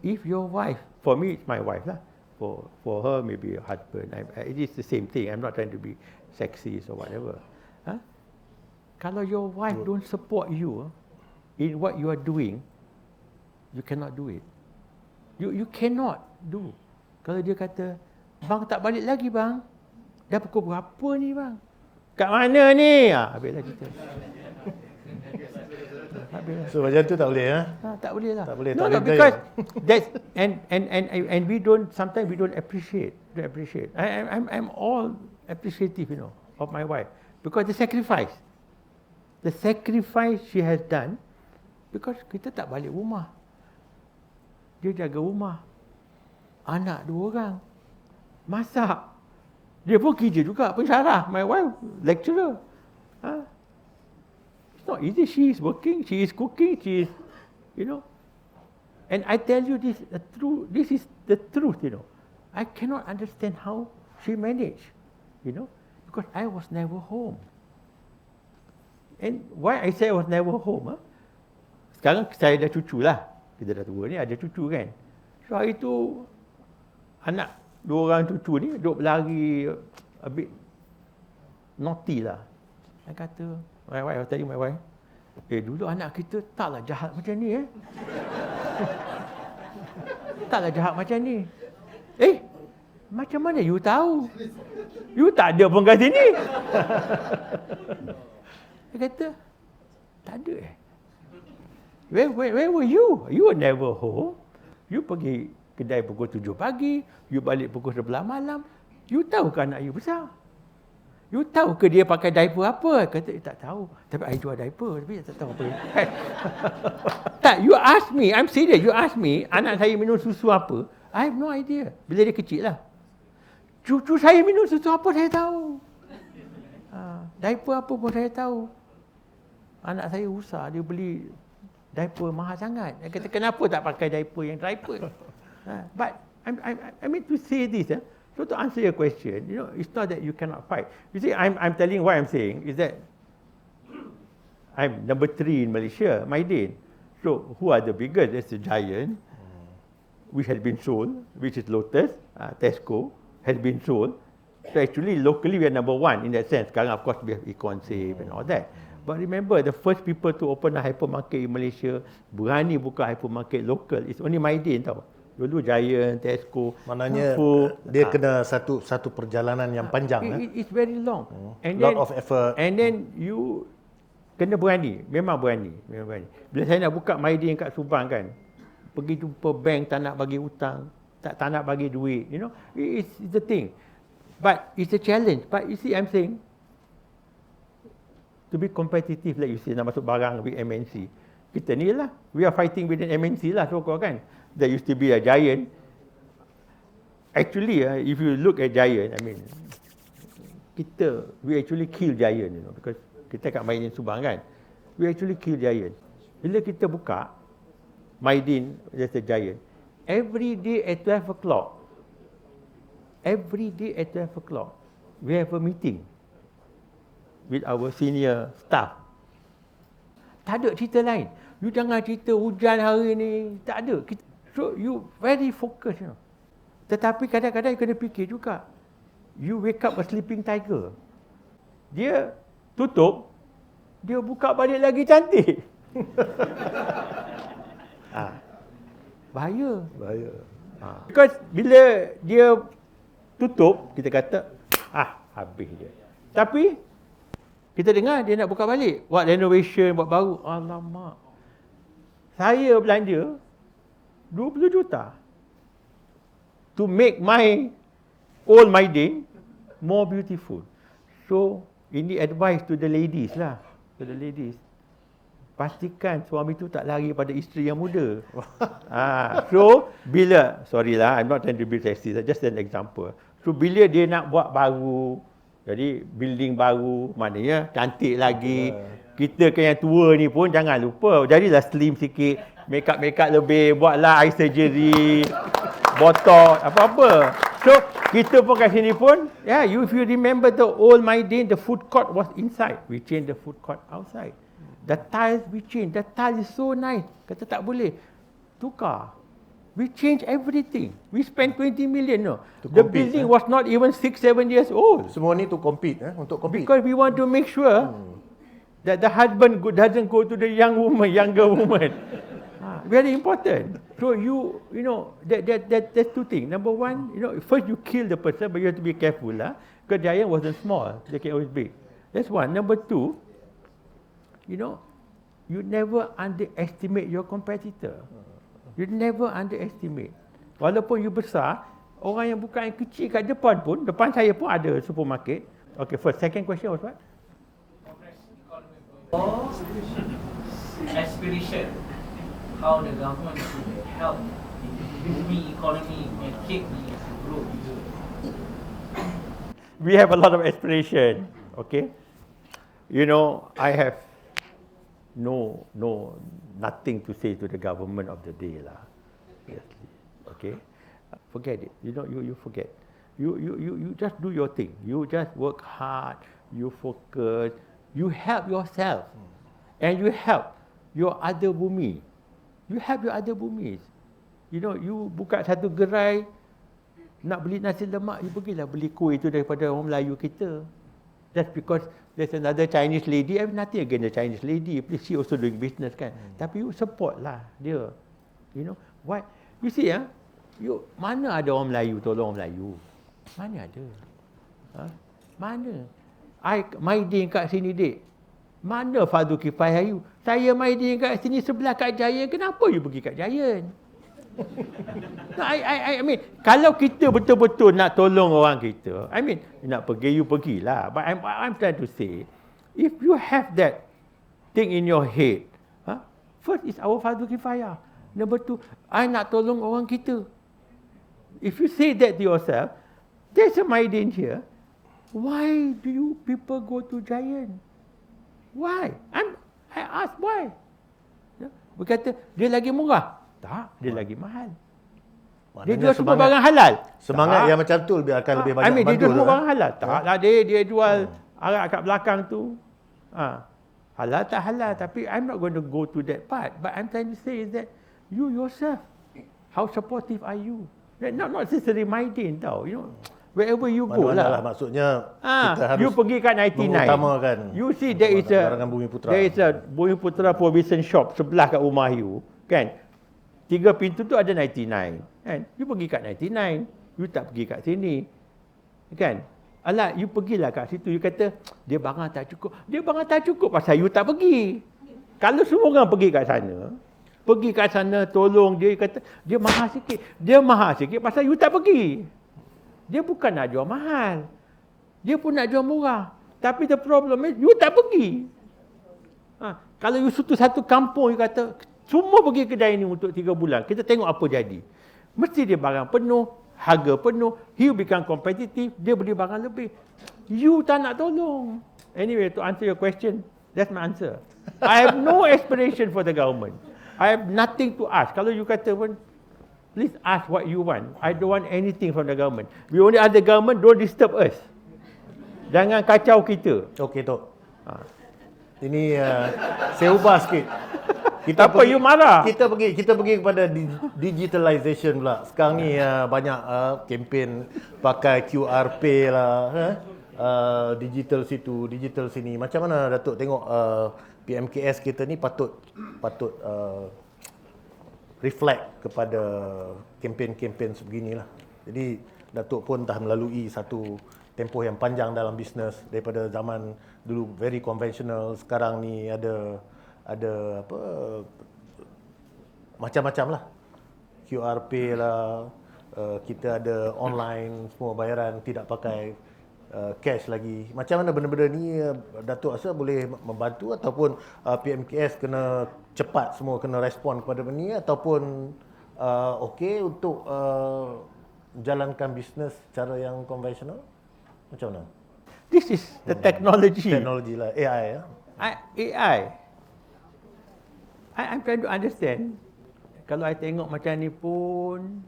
S1: If your wife, for me, it's my wife lah. For her, maybe a husband. It is the same thing. I'm not trying to be sexist or whatever. Kalau your wife don't support you in what you are doing, you cannot do it. You cannot do. Kalau dia kata, bang tak balik lagi bang. Dah pukul berapa ni bang? Kat mana ni? Habislah kita.
S2: So macam tu tak boleh
S1: Tak boleh lah.
S2: Tak boleh.
S1: No, because that's and we don't, sometimes we don't appreciate. I'm all appreciative, you know, of my wife because the sacrifice she has done, because kita tak balik rumah. Dia jaga rumah. Anak 2 orang. Masak. Dia pun kerja juga, pensyarah. My wife, lecturer. It's not easy. She is working, she is cooking, she is, you know. And I tell you this is the truth, you know. I cannot understand how she managed, you know, because I was never home. And why I say I was never home? Sekarang saya dah cucu lah. Kita dah tua ni, ada cucu kan. So hari tu, anak 2 orang cucu ni duk berlari a bit naughty lah. Saya kata, my wife, I was telling my wife, dulu anak kita taklah jahat macam ni taklah jahat macam ni. Macam mana you tahu? You tak ada pun kat sini. Dia kata, tak ada Where were you? You were never home. You pergi kedai pukul 7 pagi, you balik pukul 11 malam. You tahu ke anak you besar? You tahu ke dia pakai diaper apa? Kata, tak tahu. Tapi I jual diaper, tapi tak tahu apa. Tak, you ask me, I'm serious, you ask me, anak saya minum susu apa? I have no idea. Bila dia kecil lah. Cucu saya minum susu apa, saya tahu. Diaper apa pun saya tahu. Anak saya usah, dia beli diaper mahal sangat. Dia kata, kenapa tak pakai diaper yang diaper? But I mean to say this, so to answer your question, you know, it's not that you cannot fight. You see, I'm telling what I'm saying is that I'm number 3 in Malaysia, Mydin. So who are the biggest? There's the giant, which has been sold, which is Lotus, Tesco, has been sold. So actually, locally we are number 1 in that sense. Sekarang, of course, we have Econ Safe and all that. But remember, the first people to open a hypermarket in Malaysia, berani buka hypermarket local, it's only Mydin tau. Dulu Giant, Tesco.
S2: Maknanya dia kena satu perjalanan yang panjang.
S1: It's very long.
S2: And lot of effort.
S1: And then you kena berani. Memang berani. Bila saya nak buka Mydin kat Subang kan, pergi jumpa bank tak nak bagi hutang, tak nak bagi duit. You know, it's the thing. But it's a challenge. But you see, I'm saying, to be competitive, like you say, nak masuk barang big MNC, Kita ni lah. We are fighting with an MNC lah, so-called kan. There used to be a giant. Actually, if you look at giant, I mean, we actually kill giant, because kita kat Mydin Subang kan. We actually kill giant. Bila kita buka, Mydin, there's a giant. Every day at 12 o'clock, we have a meeting with our senior staff. Tak ada cerita lain. You jangan cerita hujan hari ni. Tak ada. So you very focused, Tetapi kadang-kadang you kena fikir juga. You wake up a sleeping tiger. Dia tutup, dia buka balik lagi cantik. Bahaya. Because bila dia tutup, kita kata, habis dia. Tapi, kita dengar dia nak buka balik. Buat renovation, buat baru. Alamak. Saya belanja 20 juta. To make my old Mydin more beautiful. So, ini advice to the ladies lah. To the ladies. Pastikan suami tu tak lari pada isteri yang muda. So, sorry lah, I'm not trying to be sexist, just an example. So, bila dia nak buat baru, jadi building baru, maknanya cantik lagi. Kita yang tua ni pun jangan lupa, jadilah slim sikit, make up lebih, buatlah eye surgery, botox, apa-apa. So, kita pun kat sini pun, if you remember the old Mydin, the food court was inside. We changed the food court outside. The tiles we changed. The tiles is so nice. Kata tak boleh. Tukar. We changed everything. We spent 20 million. The building was not even 6-7 years old.
S2: Semua ni to compete, untuk compete.
S1: Because we want to make sure that the husband doesn't go to the younger woman. Very important. So that's two things. Number one, first you kill the person, but you have to be careful lah. Because giant wasn't small. They can always big. That's one. Number two, you never underestimate your competitor. You never underestimate. Walaupun you besar, orang yang bukan yang kecil kat depan saya pun ada supermarket. Okay, first. Second question was what?
S5: Aspiration. How the government should help the economy and keep the growth.
S1: We have a lot of aspiration. Okay? I have nothing to say to the government of the day lah. Okay, forget it. You forget. You just do your thing. You just work hard. You focus. You help yourself, and you help your other bumi. You help your other bumis. You buka satu gerai nak beli nasi lemak, you pergilah beli kuih itu daripada orang Melayu kita. Just because there's another Chinese lady, I have nothing against the Chinese lady. Please, she also doing business kan. Tapi you support lah dia. Why? You see mana ada orang Melayu tolong orang Melayu? Mana ada? Mana? Mydin kat sini dek. Mana fardu kifayah you? Saya Mydin kat sini sebelah kat Giant. Kenapa you pergi kat Giant? I mean, kalau kita betul-betul nak tolong orang kita, nak pergi, you pergilah. But I'm trying to say, if you have that thing in your head, first is our fardu kifayah. Number two, I nak tolong orang kita. If you say that to yourself, there's a Mydin here. Why do you people go to Giant? Why? I ask why. Berkata, dia lagi murah. Tak, dia lagi mahal. Dia jual semua barang halal.
S2: Semangat yang macam tu akan lebih banyak bantu.
S1: Dia jual semua barang halal. Tak lah, dia jual arak kat belakang tu. Halal tak halal, tapi I'm not going to go to that part. But I'm trying to say is that you yourself, how supportive are you? Not necessarily Mydin tau, wherever you go lah.
S2: Maksudnya kita harus
S1: you pergi kat 99.
S2: mengutamakan.
S1: You see there is a Bumi Putra provision shop sebelah kat rumah you, kan? 3 pintu tu ada 99, kan? You pergi kat 99, you tak pergi kat sini, kan? Alah, you pergilah kat situ, you kata dia barang tak cukup. Dia barang tak cukup pasal you tak pergi. Kalau semua orang pergi kat sana tolong dia, kata dia mahal sikit. Dia mahal sikit pasal you tak pergi. Dia bukan nak jual mahal. Dia pun nak jual murah. Tapi the problem is, you tak pergi. Kalau you sutu satu kampung, you kata, semua pergi kedai ni untuk 3 bulan. Kita tengok apa jadi. Mesti dia barang penuh, harga penuh, he become competitive, dia beli barang lebih. You tak nak tolong. Anyway, to answer your question, that's my answer. I have no aspiration for the government. I have nothing to ask. Kalau you kata pun, please ask what you want. I don't want anything from the government. We only ask the government, don't disturb us. Jangan kacau kita.
S2: Okey, Tok. Ini saya ubah sikit.
S1: Apa you marah?
S2: Kita pergi kepada digitalization pula. Sekarang ni banyak kempen pakai QR Pay lah, digital situ, digital sini. Macam mana Datuk tengok PMKS kita ni patut reflect kepada kempen-kempen sebeginilah. Jadi Datuk pun dah melalui satu tempoh yang panjang dalam bisnes, daripada zaman dulu very conventional, sekarang ni ada apa macam-macam lah. QR Pay lah, kita ada online semua bayaran tidak pakai cash lagi. Macam mana benda-benda ni Datuk rasa boleh membantu, ataupun PMKS kena cepat semua kena respon kepada benda ni, ataupun okey untuk jalankan bisnes cara yang konvensional? Macam mana?
S1: This is the technology.
S2: Teknologi lah, AI ya.
S1: AI. I'm trying to understand. Kalau I tengok macam ni pun,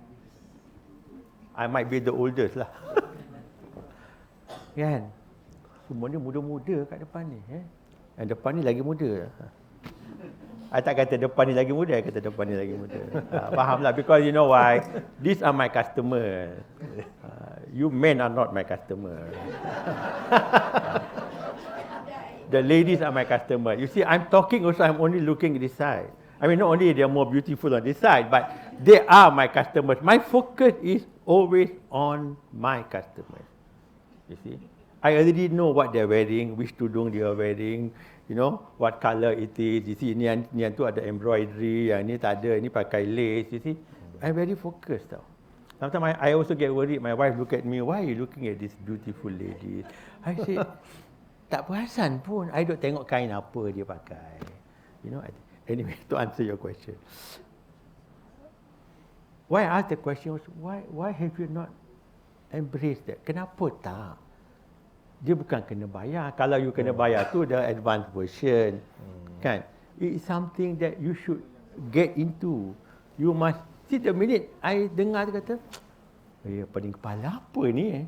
S1: I might be the oldest lah. Kan? Semua ni muda-muda kat depan ni. Yang depan ni lagi muda. I tak kata depan ni lagi muda, I kata depan ni lagi muda. Faham lah, because you know why? These are my customer. You men are not my customer. The ladies are my customer. You see, I'm talking also, I'm only looking at this side. I mean, not only they're more beautiful on this side, but they are my customers. My focus is always on my customers. You see, I already know what they're wearing, which tudung they are wearing, you know, what color it is. You see, ni yang tu ada embroidery, yang ni tak ada, ni pakai lace, you see. I'm very focused tau. Sometimes I also get worried, my wife look at me, why are you looking at this beautiful lady? I say, tak perasan pun, I duk tengok kain apa dia pakai. You know, anyway, to answer your question. Why I asked the question was, why have you not embraced that? Kenapa tak? Dia bukan kena bayar. Kalau you kena bayar tu, the advanced version. Kan? It is something that you should get into. You must, see the minute I dengar dia kata, pening kepala apa ni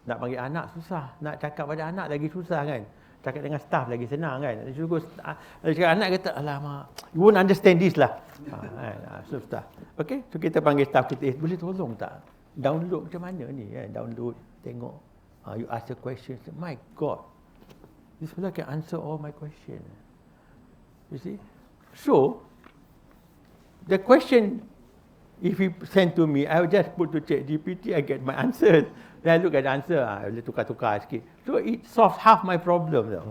S1: nak panggil anak susah, nak cakap pada anak lagi susah kan, cakap dengan staff lagi senang kan. Cakap anak kata, alamak, you won't understand this lah. Susah. Okay, so kita panggil staff kita, boleh tolong tak? Download macam mana ni? Download, tengok. You ask the question, my God, this fella can answer all my question. You see? So, the question, if he send to me, I will just put to ChatGPT, I get my answer. Then I look at the answer, boleh tukar-tukar sikit. So it solves half my problem.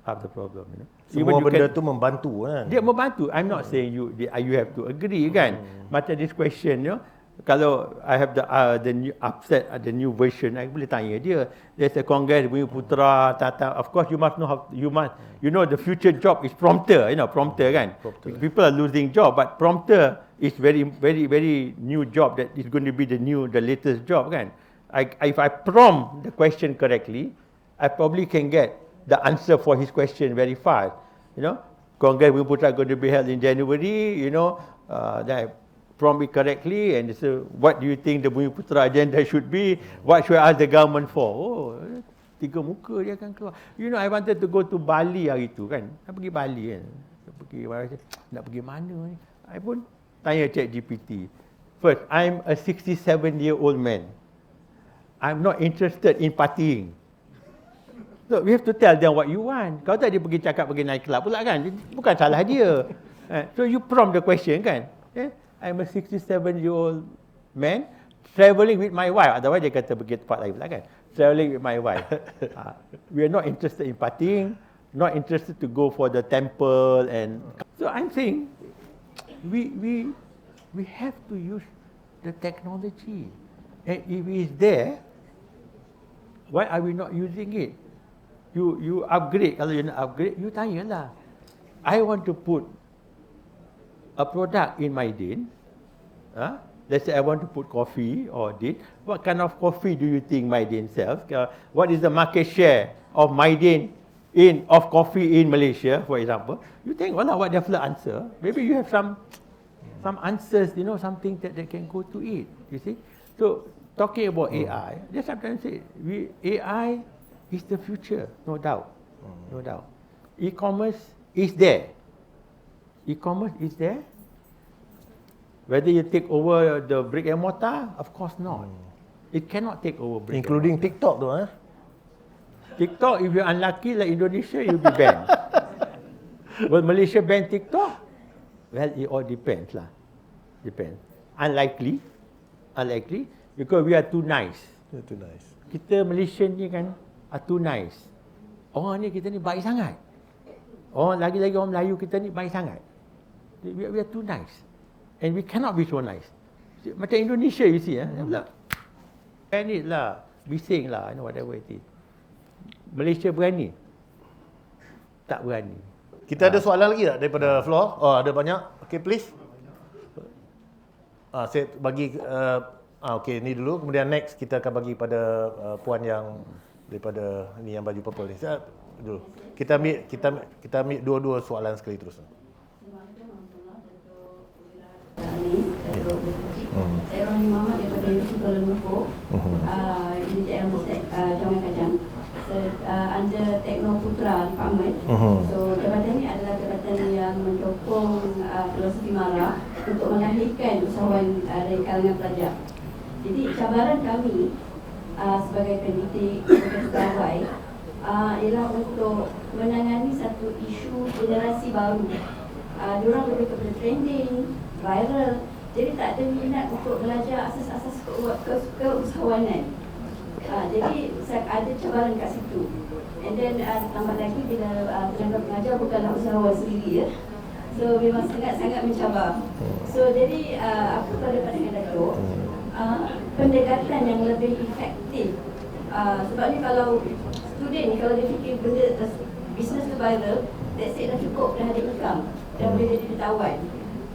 S1: Half the problem. You know?
S2: Semua benda tu membantu kan? Dia
S1: membantu. I'm not saying you have to agree kan. Macam this question, you know, kalau I have the new upset, the new version, I boleh tanya dia. There's a Congress, Bumi Putra, Tata. Of course, you must know how. You know, the future job is prompter. You know, prompter kan. Prompter. People are losing job, but prompter is very, very, very new job that is going to be the latest job kan. If I prompt the question correctly, I probably can get the answer for his question very fast. You know, Congress Bumi Putra going to be held in January. You know, then I prompt it correctly, and so what do you think the Bumi Putra agenda should be? What should I ask the government for? Oh, 3 muka dia akan keluar. You know, I wanted to go to Bali hari tu kan. Saya pergi Bali kan. Nak pergi mana ni? I pun tanya ChatGPT. First, I'm a 67-year-old man. I'm not interested in partying. So, we have to tell them what you want. Kalau tak dia pergi cakap pergi night club pula kan. Bukan salah dia. So, you prompt the question kan. I'm a 67-year-old man travelling with my wife. Otherwise dia kata pergi tempat lain pula kan. Travelling with my wife. We are not interested in partying, not interested to go for the temple, and so I'm saying we have to use the technology. And if it's there, Why are we not using it? You upgrade. Kalau you nak upgrade, you tanyalah. I want to put a product in Mydin. Let's say I want to put coffee or this. What kind of coffee do you think Mydin sells? What is the market share of Mydin of coffee in Malaysia, for example? You think, well, what definite answer? Maybe you have some answers, something that they can go to it. You see? So talking about AI, they sometimes say AI is the future, no doubt, no doubt. E-commerce is there. E-commerce is there. Whether you take over the brick and mortar, of course not. It cannot take over brick
S2: Including
S1: and mortar.
S2: TikTok tu,
S1: TikTok, if you're unlucky like Indonesia, you'll be banned. Will Malaysia ban TikTok? Well, it all depends lah. Depends. Unlikely, because we are too nice.
S2: Too nice.
S1: Kita Malaysian ni kan are too nice. Orang ni kita ni baik sangat. Lagi-lagi orang Melayu kita ni baik sangat. We are too nice. And we cannot be so nice. Macam Indonesia, you see, ban it lah, bising lah, whatever it is. Malaysia berani? Tak berani.
S2: Kita ada soalan lagi tak daripada floor? Ada banyak. Okay, please. Saya bagi, okay, ni dulu. Kemudian next kita akan bagi pada puan yang daripada ni yang baju purple ni. Dulu. Kita ambil dua-dua soalan sekali terus.
S6: Saya Rohani Muhammad daripada Universiti Kuala Lumpur. Ini Jangan Kajang. Under Teknoputra Department. So jabatan ini adalah jabatan yang mendukung filosofi MARA untuk melahirkan usahawan dari kalangan pelajar. Jadi cabaran kami sebagai pendidik, sebagai pegawai ialah untuk menangani satu isu generasi baru. Diorang lebih kepada trending, viral. Jadi tak ada minat untuk belajar asas-asas keusahawanan. Jadi ada cabaran kat situ. And then tambah lagi bila tenaga pengajar bukanlah usahawan sendiri, ya. So memang sangat-sangat mencabar. So jadi apa pada pandangan Dato', pendekatan yang lebih efektif. Sebab ni kalau student ni kalau dia fikir benda bisnes tu viral, that's it, dah cukup, dah ada income, dah boleh jadi jutawan.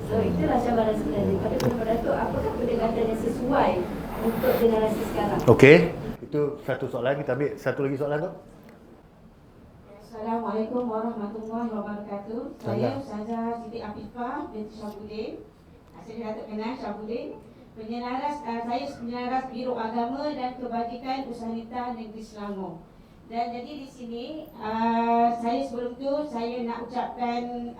S6: So itulah cabaran sebenarnya. Pada pendapat Dato', apakah pendekatan yang sesuai untuk generasi sekarang?
S2: Okey. Itu satu soalan. Kita ambil satu lagi soalan tu.
S7: Assalamualaikum warahmatullahi wabarakatuh. Saya Ustazah Siti Afifah binti Syabudin. Saya Datuk kenal Syabudin. Saya penyelaras Biro Agama dan Kebajikan Usahanita Negeri Selangor. Dan jadi di sini saya sebelum tu saya nak ucapkan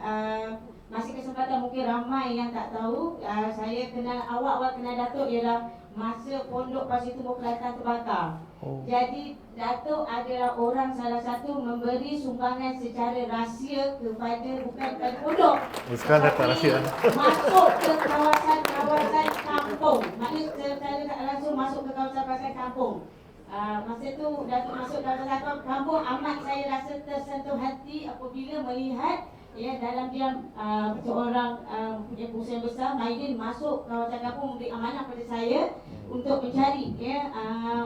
S7: masih kesempatan, mungkin ramai yang tak tahu, saya kenal awal kenal Datuk ialah masa pondok Pasir Tumbuh Kelatan terbakar. Jadi Datuk adalah orang salah satu memberi sumbangan secara rahsia kepada bukan kepada pondok.
S2: Sekarang dah tak rahsia.
S7: Masuk ke kawasan kampung. Maknanya secara tak langsung masuk ke kawasan kampung. Masa tu Datuk masuk kawasan kampung, amat saya rasa tersentuh hati apabila melihat dalam diam seorang punya perusahaan besar Mydin masuk kawasan kampung, memberi amanah pada saya untuk mencari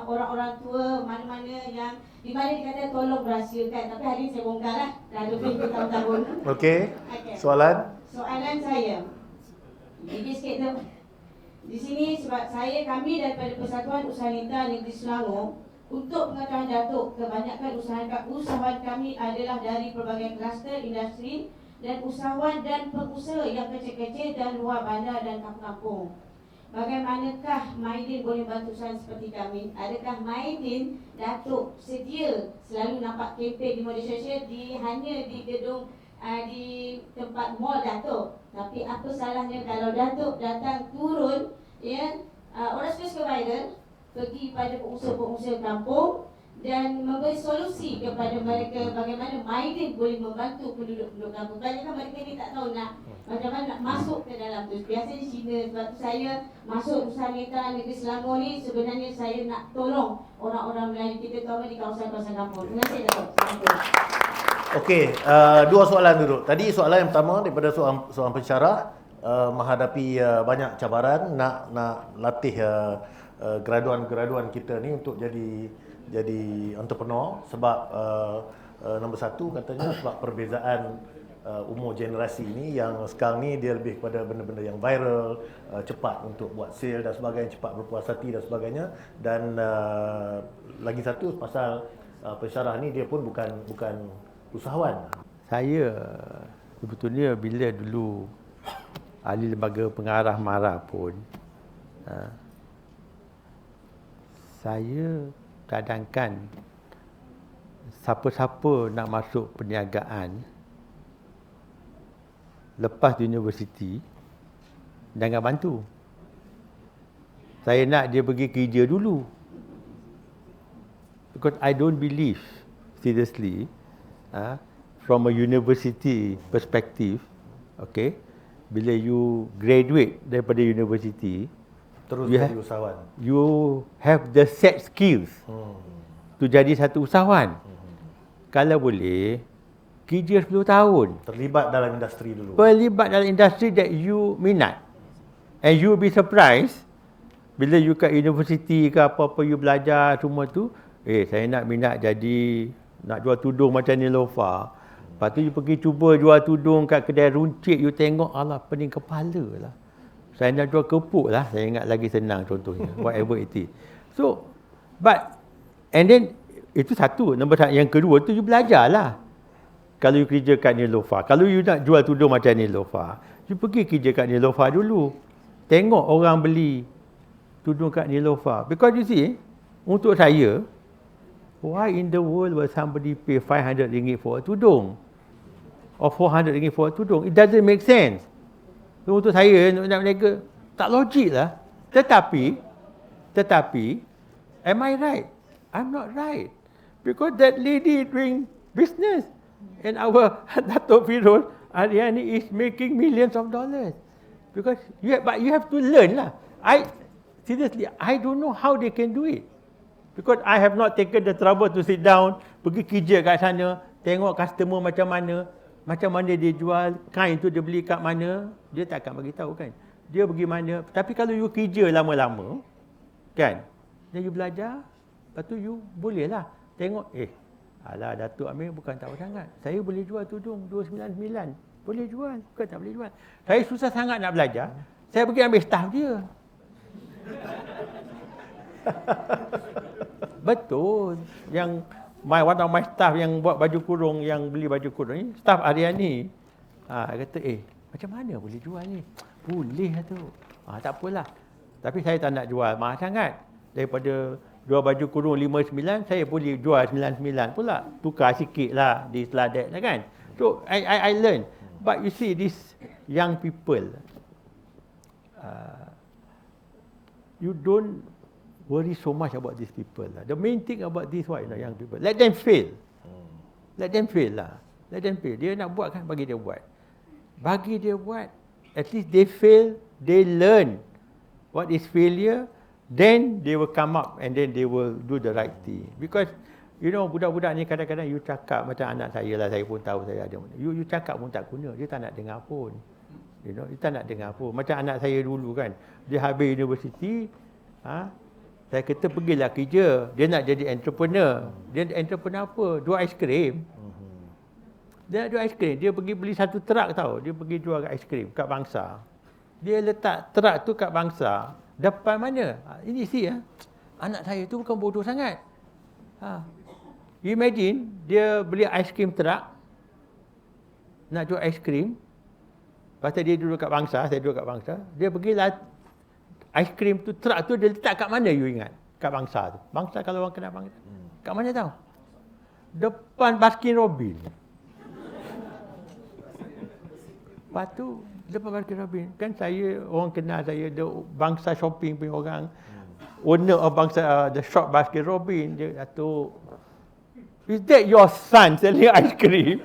S7: orang-orang tua mana-mana yang di mana dikata tolong rahsiakan. Tapi hari ini saya bongkarlah, dah lebih bertahun-tahun.
S2: Okey. Soalan
S7: saya. Jadi sikit tu. Di sini sebab kami daripada Persatuan Usahanita Negeri Selangor, untuk pengetahuan Datuk, kebanyakan usahawan kami adalah dari pelbagai kluster industri dan usahawan dan pengusaha yang kecil-kecil dan luar bandar dan kampung-kampung. Bagaimanakah Mydin boleh bantu usaha seperti kami? Adakah Mydin, Datuk, sedia selalu nampak kempen di media sosial hanya di gedung di tempat mall Datuk? Tapi apa salahnya kalau Datuk datang turun, orang suka viral, pergi pada pengusaha-pengusaha kampung dan memberi solusi kepada mereka bagaimana Mydin boleh membantu penduduk-penduduk kampung. Kebanyakan mereka ni tak tahu macam mana nak masuk ke dalam tu. Biasanya Cina, sebab tu saya masuk Usahanita Negeri Selangor ni sebenarnya saya nak tolong orang-orang Melayu kita terutama di kawasan-kawasan kampung. Terima kasih Datuk.
S2: Okey, dua soalan dulu. Tadi soalan yang pertama daripada seorang pensyarah menghadapi banyak cabaran nak latih graduan-graduan kita ni untuk jadi jadi entrepreneur sebab nombor satu katanya sebab perbezaan umur generasi ini yang sekarang ni dia lebih kepada benda-benda yang viral, cepat untuk buat sale dan sebagainya, cepat berpuas hati dan sebagainya. Dan lagi satu pasal pensyarah ni dia pun bukan usahawan.
S1: Saya sebetulnya bila dulu ahli lembaga pengarah marah pun, saya cadangkan siapa-siapa nak masuk perniagaan lepas universiti jangan bantu. Saya nak dia pergi kerja dulu. Because I don't believe seriously from a university perspective, okay, bila you graduate daripada university
S2: Terus jadi usahawan.
S1: You have the set skills to jadi satu usahawan. Kalau boleh, kerja 10 tahun.
S2: Terlibat dalam industri dulu.
S1: Terlibat dalam industri that you minat. And you will be surprised bila you kat universiti ke apa-apa you belajar semua tu, saya minat jadi nak jual tudung macam Nilofa. Lepas tu you pergi cuba jual tudung kat kedai runcit, you tengok alah pening kepala lah. Saya nak jual kepuk lah, saya ingat lagi senang contohnya, whatever it is. So, and then, itu satu. Yang kedua tu, you belajar lah. Kalau you kerja kat Nilofa, kalau you nak jual tudung macam Nilofa, you pergi kerja kat Nilofa dulu. Tengok orang beli tudung kat Nilofa. Because you see, untuk saya, why in the world will somebody pay RM500 for a tudung? Or RM400 for a tudung? It doesn't make sense. Untuk saya nak berniaga tak logik lah. Tetapi am I right? I'm not right. Because that lady doing business and our Datuk Firul Ariani is making millions of dollars. Because you have to learn lah. Seriously, I don't know how they can do it. Because I have not taken the trouble to sit down, pergi kerja kat sana, tengok customer macam mana dia jual, kain tu dia beli kat mana, dia tak akan bagi tahu kan. Dia pergi mana. Tapi kalau you kerja lama-lama, kan, dan you belajar, lepas tu you boleh lah tengok, alah Datuk Ameer bukan tahu sangat. Saya boleh jual tudung 299. Boleh jual, bukan tak boleh jual. Saya susah sangat nak belajar, saya pergi ambil staff dia. Betul. Yang one of my staff yang buat baju kurung, yang beli baju kurung ni, staff Ariani. Kata, macam mana boleh jual ni? Boleh lah tu. Tak apalah. Tapi saya tak nak jual mahal sangat. Daripada jual baju kurung 59, saya boleh jual 99 pula. Tukar sikit lah di seladet lah kan. So, I learn. But you see, these young people, you don't worry so much about these people lah. The main thing about this young people, let them fail. Let them fail lah. Let them fail. Dia nak buat kan, bagi dia buat. Bagi dia buat. At least they fail, they learn what is failure, then they will come up and then they will do the right thing. Because budak-budak ni kadang-kadang you cakap macam anak saya lah, saya pun tahu saya ada. You cakap pun tak guna, dia tak nak dengar pun. Dia tak nak dengar pun. Macam anak saya dulu kan, dia habis universiti, saya kata pergilah kerja. Dia nak jadi entrepreneur. Dia entrepreneur apa? Jual aiskrim. Dia nak jual aiskrim. Dia pergi beli satu truk tau. Dia pergi jual aiskrim kat Bangsa. Dia letak truk tu kat Bangsa. Depan mana? Ini anak saya tu bukan bodoh sangat. You imagine, dia beli aiskrim truk. Nak jual aiskrim. Pasal dia duduk kat Bangsa, saya duduk kat Bangsa. Dia pergilah aiskrim tu, truk tu dia letak kat mana you ingat? Kat Bangsa tu. Bangsa kalau orang kenal Bangsa. Kat mana tahu? Depan Baskin Robbins. Lepas tu, depan Baskin Robbins. Kan saya, orang kenal saya, Bangsa Shopping punya orang. Owner of Bangsa, the shop Baskin Robbins. Dia, Datuk, is that your son selling ice cream?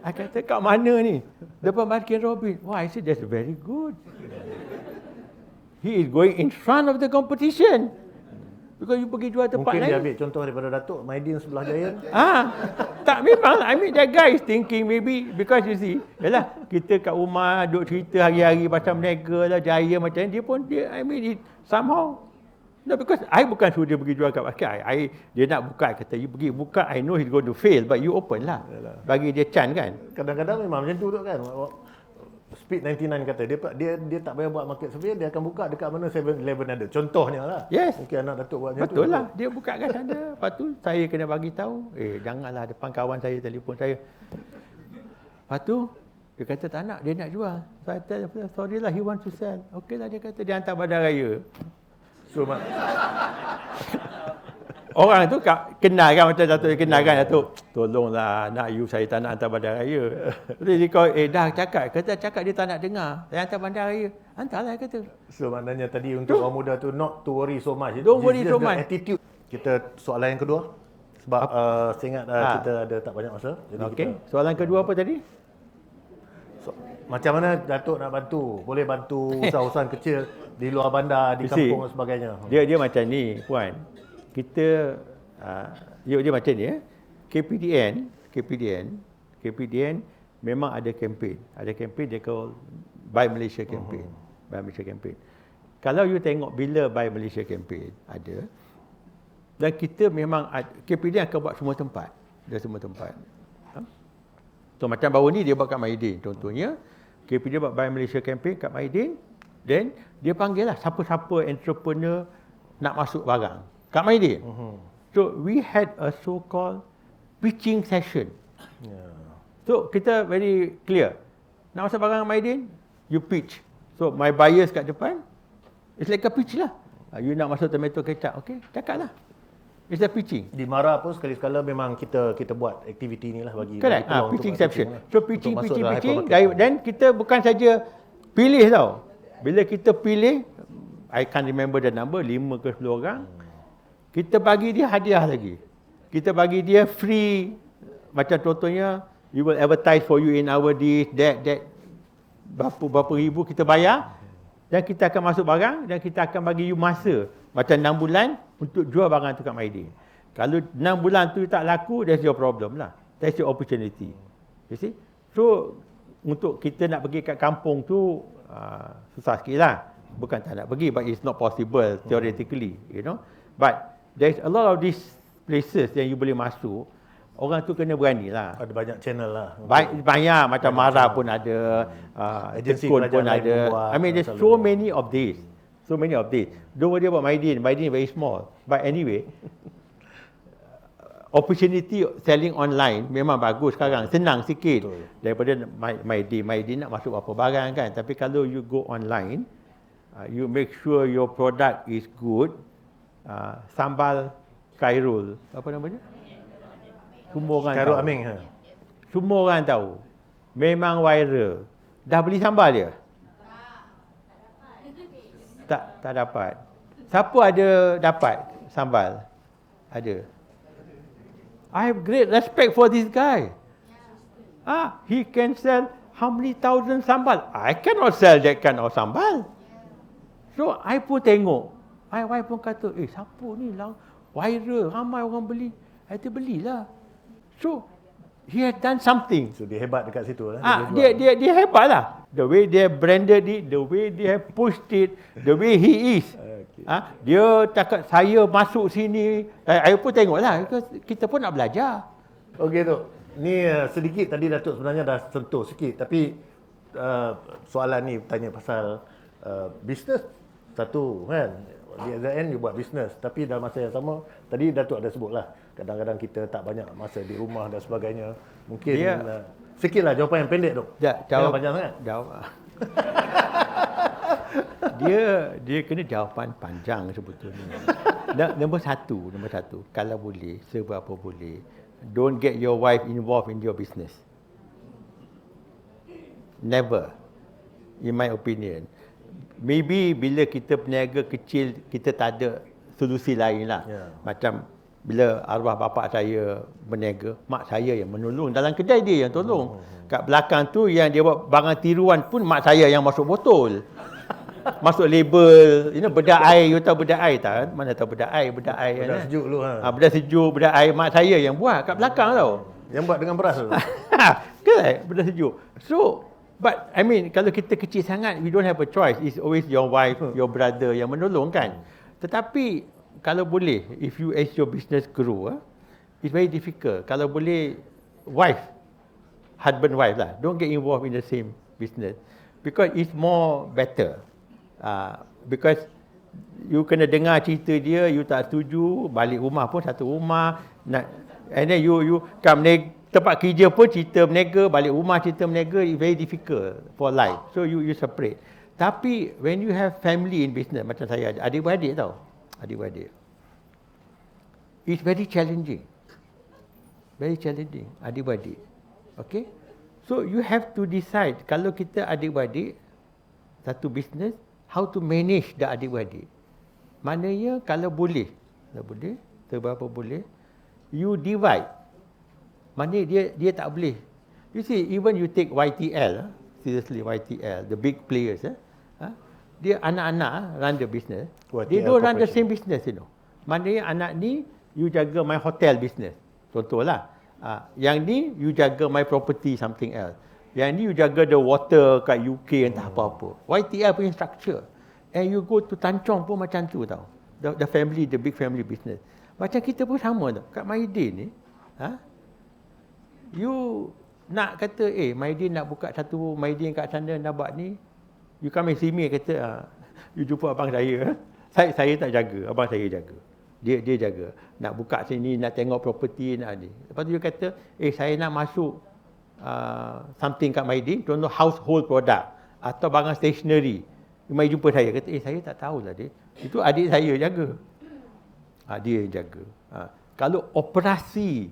S1: I kata, kat mana ni? Depan Baskin Robbins. Wah, I said, that's very good. He is going in front of the competition. Because you pergi jual tempat
S2: lain. Mungkin dia ambil contoh daripada Datuk, Mydin sebelah Giant.
S1: Tak, memang. I mean, that guy is thinking maybe, because you see, yalah, kita kat rumah duk cerita hari-hari macam berniaga lah, jaya macam ni, dia pun, I mean, somehow, No, because I bukan suruh dia pergi jual kat market. Dia nak buka, kata you pergi buka, I know he's going to fail, but you open lah. Bagi dia chance kan.
S2: Kadang-kadang memang macam tu kan. Speed 99 kata dia tak payah buat market survey, dia akan buka dekat mana 7-Eleven ada. Contohnya lah.
S1: Yes.
S2: Mungkin anak Datuk buat macam tu.
S1: Betul lah. Dia buka kat sana. Lepas tu saya kena bagi tahu, janganlah depan kawan saya telefon saya. Lepas tu dia kata tak nak, dia nak jual. Saya tell, sorry lah, he want to sell. Okey lah, dia kata dia hantar bandar raya.
S2: So,
S1: orang tu kenal kan, macam Datuk dia kenal kan, Datuk, tolonglah nak you, saya tak nak hantar bandar raya. Lepas dia kata, dah cakap dia tak nak dengar, saya hantar bandar raya. Hantarlah, dia kata.
S2: So maknanya tadi untuk orang muda tu not to worry so much.
S1: Don't worry so much.
S2: Attitude. Kita soalan yang kedua. Sebab saya ingat kita ada tak banyak masa.
S1: Okey, soalan kedua apa tadi?
S2: Macam mana Datuk nak bantu? Boleh bantu usaha-usaha kecil di luar bandar, di kampung dan sebagainya.
S1: Dia macam ni, Puan. Kita dia macam ni KPDN memang ada kempen. Ada kempen dia call Buy Malaysia campaign. Buy Malaysia campaign. Kalau you tengok bila Buy Malaysia campaign ada, dan kita memang KPDN akan buat semua tempat. Dia semua tempat. So macam baru ni dia buat kat Mydin contohnya. KPDN buat Buy Malaysia campaign kat Mydin, then dia panggil lah siapa-siapa entrepreneur nak masuk barang kat Mydin. So we had a so-called pitching session. So kita very clear. Nak masuk barang kat Mydin, you pitch. So my buyers kat depan, it's like a pitch lah. You nak masuk tomato kecap, okay, cakap lah. It's a pitching.
S2: Di Mara pun sekali-sekala memang kita buat aktiviti ni lah bagi.
S1: Correct. Pitching session. So pitching. Dan kita bukan saja pilih tau. Bila kita pilih, I can't remember the number, 5 ke 10 orang. Kita bagi dia hadiah lagi. Kita bagi dia free. Macam contohnya, we will advertise for you in our this, that. Berapa ribu kita bayar. Dan kita akan masuk barang dan kita akan bagi you masa. Macam 6 bulan untuk jual barang tu kat Mydin. Kalau 6 bulan tu tak laku, that's your problem lah. That's your opportunity. You see? So, untuk kita nak pergi kat kampung tu, susah sikit lah. Bukan tak nak pergi, but it's not possible theoretically, you know. But there's a lot of these places yang you boleh masuk. Orang tu kena berani lah.
S2: Ada banyak channel lah.
S1: Banyak macam Mara pun ada,
S2: agensi
S1: Tekun pun
S2: lain
S1: ada.
S2: membuat,
S1: I mean there's so many of these. So many of these. Don't worry about Mydin. Mydin very small. But anyway, opportunity selling online memang bagus sekarang. Senang sikit. Betul. Daripada Mydin. Mydin nak masuk apa barang kan. Tapi kalau you go online, you make sure your product is good. Sambal Khairul. Apa namanya? Semua orang
S2: Khairul
S1: tahu.
S2: Ameer.
S1: Semua orang tahu. Memang viral. Dah beli sambal dia? Tak dapat. Siapa ada dapat sambal? Ada. I have great respect for this guy. He can sell how many thousand sambal? I cannot sell that kind of sambal. So, I pun tengok. My wife pun kata, siapa ni lah? Viral, ramai orang beli. I kata, belilah. So, he has done something.
S2: So, dia hebat dekat situ lah.
S1: Dia hebat lah. The way they have branded it, the way they have pushed it, the way he is. Okay. Dia cakap, saya masuk sini. Saya pun tengok lah. Kita pun nak belajar.
S2: Okey tu. Ni sedikit tadi Datuk sebenarnya dah sentuh sikit. Tapi soalan ni tanya pasal bisnes satu kan. Di the end you buat bisnes. Tapi dalam masa yang sama, tadi Datuk ada sebut lah. Kadang-kadang kita tak banyak masa di rumah dan sebagainya. Mungkin sikitlah jawapan yang pendek tu. Jangan panjang sangat.
S1: Dia kena jawapan panjang sebetulnya. Nombor satu, kalau boleh, seberapa boleh, don't get your wife involved in your business. Never. In my opinion. Maybe bila kita peniaga kecil, kita tak ada solusi lain lah. Macam bila arwah bapa saya berniaga, mak saya yang menolong. Dalam kedai dia yang tolong. Kat belakang tu yang dia buat barang tiruan pun mak saya yang masuk botol. Masuk label, bedak air, you tahu bedak air tak? Mana tahu bedak air
S2: Bedak sejuk dulu
S1: bedak sejuk, bedak air mak saya yang buat kat belakang tau.
S2: Yang buat dengan beras tu.
S1: Correct, bedak sejuk. So, but I mean kalau kita kecil sangat, we don't have a choice. It's always your wife, your brother yang menolong kan. Tetapi kalau boleh, if you as your business grow, it's very difficult. Kalau boleh, husband wife lah, don't get involved in the same business because it's more better. Because you kena dengar cerita dia, you tak setuju, balik rumah pun satu rumah, and then you come tempat kerja pun cerita menega, balik rumah cerita menega, it's very difficult for life. So you separate. Tapi when you have family in business, macam saya adik-beradik tau, adik-beradik, it's very challenging. Very challenging, adik-beradik. Okay? So you have to decide, kalau kita adik-beradik, satu business, how to manage the adik-beradik. Maknanya kalau boleh, seberapa boleh, you divide. Maknanya dia tak boleh. You see, even you take YTL, seriously YTL, the big players, dia anak-anak run the business. They don't run the same business, you know. Maknanya anak ni, you jaga my hotel business. Contohlah. Yang ni, you jaga my property something else. Yang ni, you jaga the water kat UK entah apa-apa. YTL punya structure. And you go to Tanjong pun macam tu tau. The family, the big family business. Macam kita pun sama tau. Kat Mydin ni, you nak kata, Mydin nak buka satu Mydin kat sana nak buat ni, you come and see me, kata, you jumpa abang saya. Saya tak jaga, abang saya jaga. Dia jaga. Nak buka sini, nak tengok property, nak ni. Lepas tu dia kata, saya nak masuk something kat Mydin, contoh household product atau barang stationery. You mari jumpa saya, kata, saya tak tahulah dia. Itu adik saya jaga. Dia jaga. Kalau operasi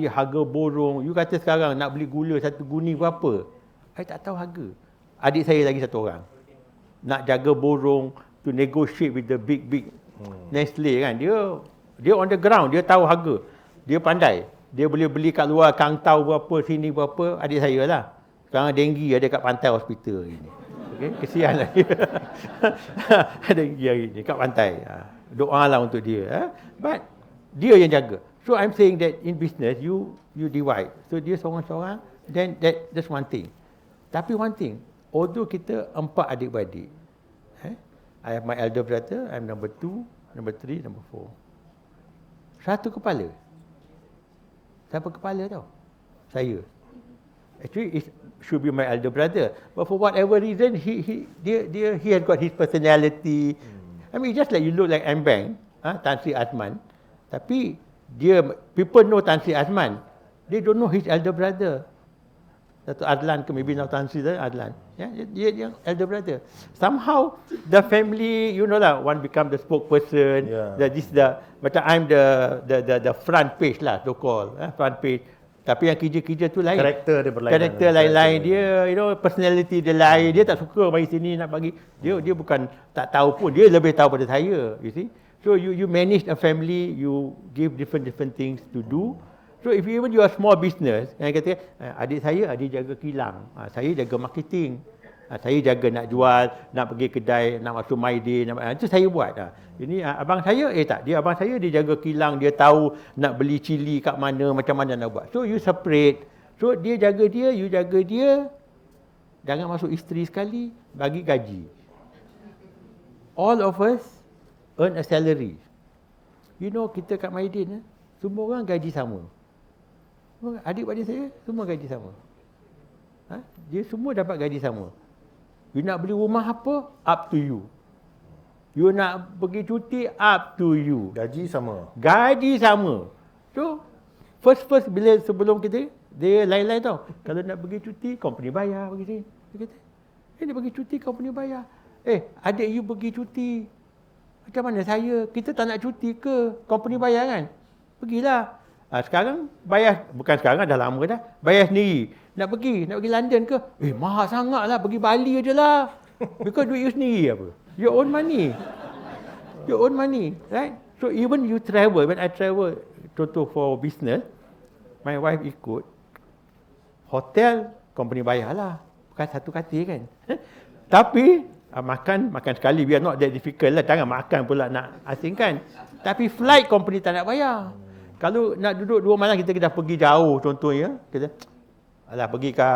S1: harga borong, you kata sekarang nak beli gula satu guni berapa? Saya tak tahu harga. Adik saya lagi satu orang. Nak jaga borong, to negotiate with the big Nestle kan. Dia on the ground, dia tahu harga. Dia pandai. Dia boleh beli kat luar Kangtau berapa, sini berapa, adik saya lah. Sekarang denggi ada kat pantai hospital ini. Okay, kesian lah dia. Denggi hari ni kat pantai. Doalah untuk dia. But dia yang jaga. So I'm saying that in business you divide. So dia seorang-seorang, then that's one thing. Tapi one thing, although kita 4 adik-beradik, I have my elder brother, I'm number 2, number 3, number 4. Satu kepala. Siapa kepala tau? Saya. Actually it should be my elder brother, but for whatever reason he has got his personality. I mean, just like you look like Mbang, Tan Sri Azman, tapi people know Tan Sri Azman, they don't know his elder brother. Dato Adlan ke, maybe now Tan Sri Adlan. Dia yang elder brother. Somehow the family, you know lah, one become the spokesperson. Macam I'm the front page lah, so called front page. Tapi yang kerja-kerja tu lain.
S2: Karakter dia berlainan.
S1: Karakter lain-lain. Dia, personality dia lain. Dia tak suka mari sini nak bagi. Dia bukan tak tahu pun. Dia lebih tahu pada saya. You see. So you manage a family. You give different things to do. So if even you are small business, yang kata adik saya jaga kilang. Saya jaga marketing. Saya jaga nak jual, nak pergi kedai, nak masuk Mydin. Itu saya buat. Ini abang saya, abang saya dia jaga kilang, dia tahu nak beli cili kat mana, macam mana nak buat. So you separate. So dia jaga dia, you jaga dia. Jangan masuk isteri sekali, bagi gaji. All of us earn a salary. You know, kita kat Mydin, semua orang gaji sama. Adik-adik saya semua gaji sama. Dia semua dapat gaji sama. You nak beli rumah apa? Up to you. You nak pergi cuti? Up to you.
S2: Gaji sama.
S1: Gaji sama. So, first bila sebelum kita, dia lain-lain tau. Kalau nak pergi cuti, company bayar pergi sini. Dia kata, dia pergi cuti, company bayar. Adik you pergi cuti. Macam mana saya? Kita tak nak cuti ke? Company bayar kan? Pergilah. Sekarang bayar, bukan sekarang, dah lama dah. Bayar sendiri. Nak pergi London ke? Mahal sangat lah. Pergi Bali je lah. Because duit you sendiri apa? Your own money. Your own money, right? So even you travel, when I travel, contoh for business, my wife ikut, hotel, company bayar lah. Bukan satu katil kan. Tapi, makan sekali, biar not that difficult lah. Jangan makan pula nak asingkan. Tapi flight, company tak nak bayar. Kalau nak duduk 2 malam, kita dah pergi jauh contohnya, kita pergi ke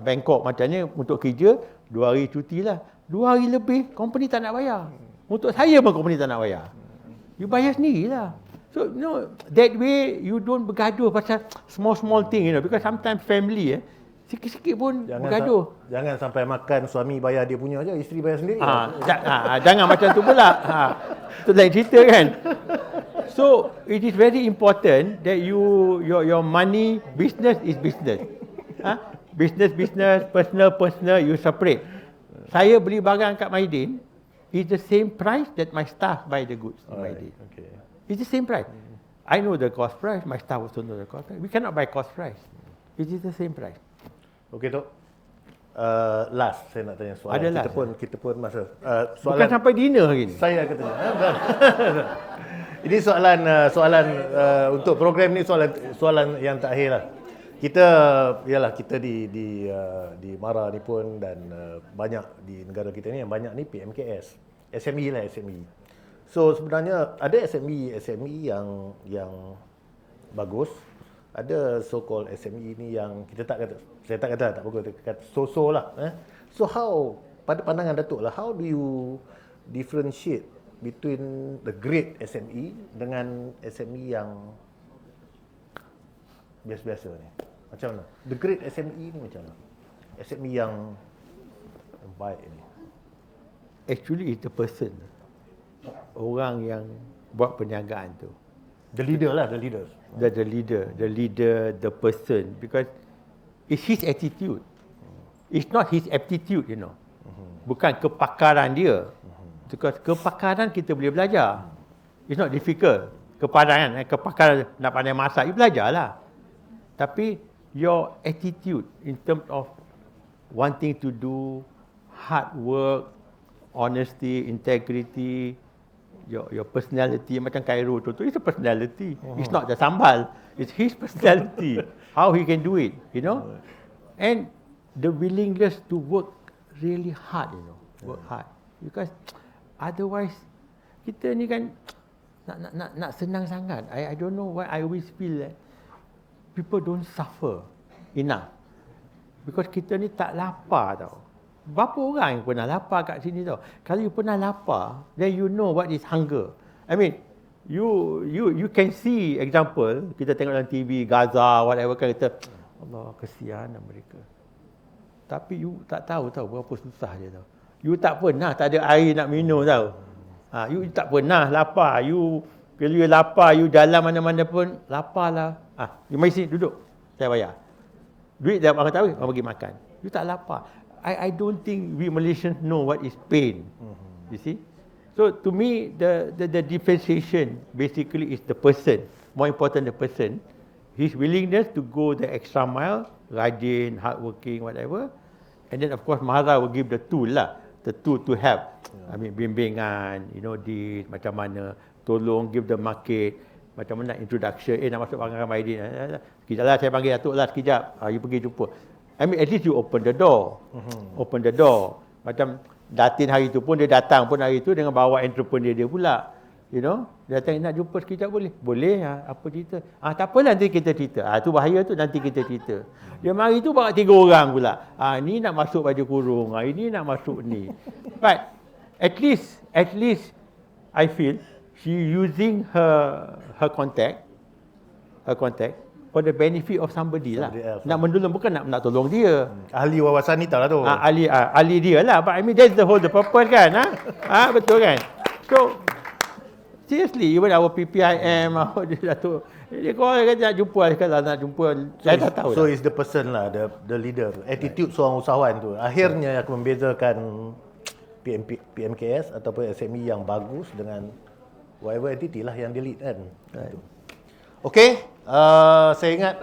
S1: Bangkok macamnya untuk kerja, 2 hari cuti lah. 2 hari lebih, company tak nak bayar. Untuk saya pun company tak nak bayar. You bayar sendirilah. So, that way you don't bergaduh pasal small thing, because sometimes family, sikit-sikit pun bergaduh.
S2: Jangan sampai makan suami bayar dia punya je, isteri bayar sendiri.
S1: Jangan macam tu pula. Itu lain cerita kan. So, it is very important that your money, business is business. Business, personal, you separate. Saya beli barang kat Mydin, it's the same price that my staff buy the goods in Mydin.
S2: Okay.
S1: It's the same price. I know the cost price, my staff also know the cost price. We cannot buy cost price. It is the same price.
S2: Okey, Tok. Last saya nak tanya soalan.
S1: Ada
S2: Kita pun masa
S1: soalan. Bukan sampai dinner lagi ni.
S2: Saya akan tanya. Ini soalan untuk program ni, soalan yang terakhir lah. Kita di Mara ni pun, dan banyak di negara kita ni yang banyak ni PMKS. SME lah, SME. So sebenarnya ada SME yang bagus, ada so called SME ni yang saya tak kata so-so lah. So how, pada pandangan Datuk lah, how do you differentiate between the great SME dengan SME yang biasa-biasa ni? Macam mana? The great SME ni macam mana? SME yang baik ni.
S1: Actually it's the person. Orang yang buat perniagaan tu.
S2: The leader lah, the leader.
S1: The leader, the person. Because it's his attitude. It's not his aptitude, Bukan kepakaran dia. Because kepakaran kita boleh belajar. It's not difficult. Kepakaran nak pandai masak, you belajarlah. Tapi your attitude in terms of wanting to do hard work, honesty, integrity, your personality, macam Cairo tu, it's a personality. It's not the sambal, it's his personality. How he can do it, And the willingness to work really hard, work hard. Because otherwise, kita ni kan nak senang sangat. I don't know why I always feel that people don't suffer enough. Because kita ni tak lapar tau. Berapa orang yang pernah lapar kat sini tau? Kalau you pernah lapar, then you know what is hunger. I mean, you can see example, kita tengok dalam TV, Gaza, whatever, kan kita, Allah, kesian mereka. Tapi you tak tahu berapa susah dia tau. You tak pernah tak ada air nak minum tau. You tak pernah lapar. Kalau you lapar, you jalan mana-mana pun, lapar lah. You mari sini, duduk. Saya bayar. Duit dah orang tahu, orang bagi makan. You tak lapar. I don't think we Malaysians know what is pain. You see? So to me, the differentiation basically is the person. More important the person. His willingness to go the extra mile, rajin, hardworking, whatever. And then of course Mahara will give the tool lah. The tool to help. I mean bimbingan, this, macam mana, tolong give the market, macam mana introduction, nak masuk barang Mydin. Sekejap lah saya panggil Datuk lah sekejap. You pergi jumpa. I mean at least you open the door. Open the door. Macam Datin hari tu pun dia datang pun hari tu dengan bawa entrepreneur dia pula. Dia datang nak jumpa sekejap boleh? Boleh. Apa cerita? Tak apalah nanti kita cerita. Tu bahaya tu, nanti kita cerita. Dia mari tu bawa 3 orang pula. Ni nak masuk baju kurung, ini nak masuk ni. But at least I feel she using her contact for the benefit of somebody lah. Nak menolong, bukan nak tolong dia.
S2: Ahli wawasan ni tak lah tu.
S1: Ahli dia lah. But I mean that's the whole purpose kan. Betul kan? So seriously, even our PPIM, Datuk, dia kata nak jumpa, kalau nak jumpa, saya dah tahu.
S2: So is the person lah, the leader. Attitude seorang usahawan tu akhirnya akan membezakan PMKS ataupun SME yang bagus dengan whatever entity lah yang dia lead kan. Right. Okey, saya ingat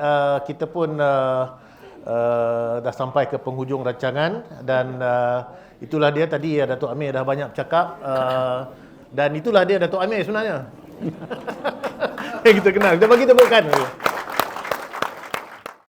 S2: kita pun dah sampai ke penghujung rancangan, dan itulah dia tadi Datuk Ameer dah banyak bercakap, dan itulah dia Datuk Ameer sebenarnya. Kita kenal, kita bagi tepukan.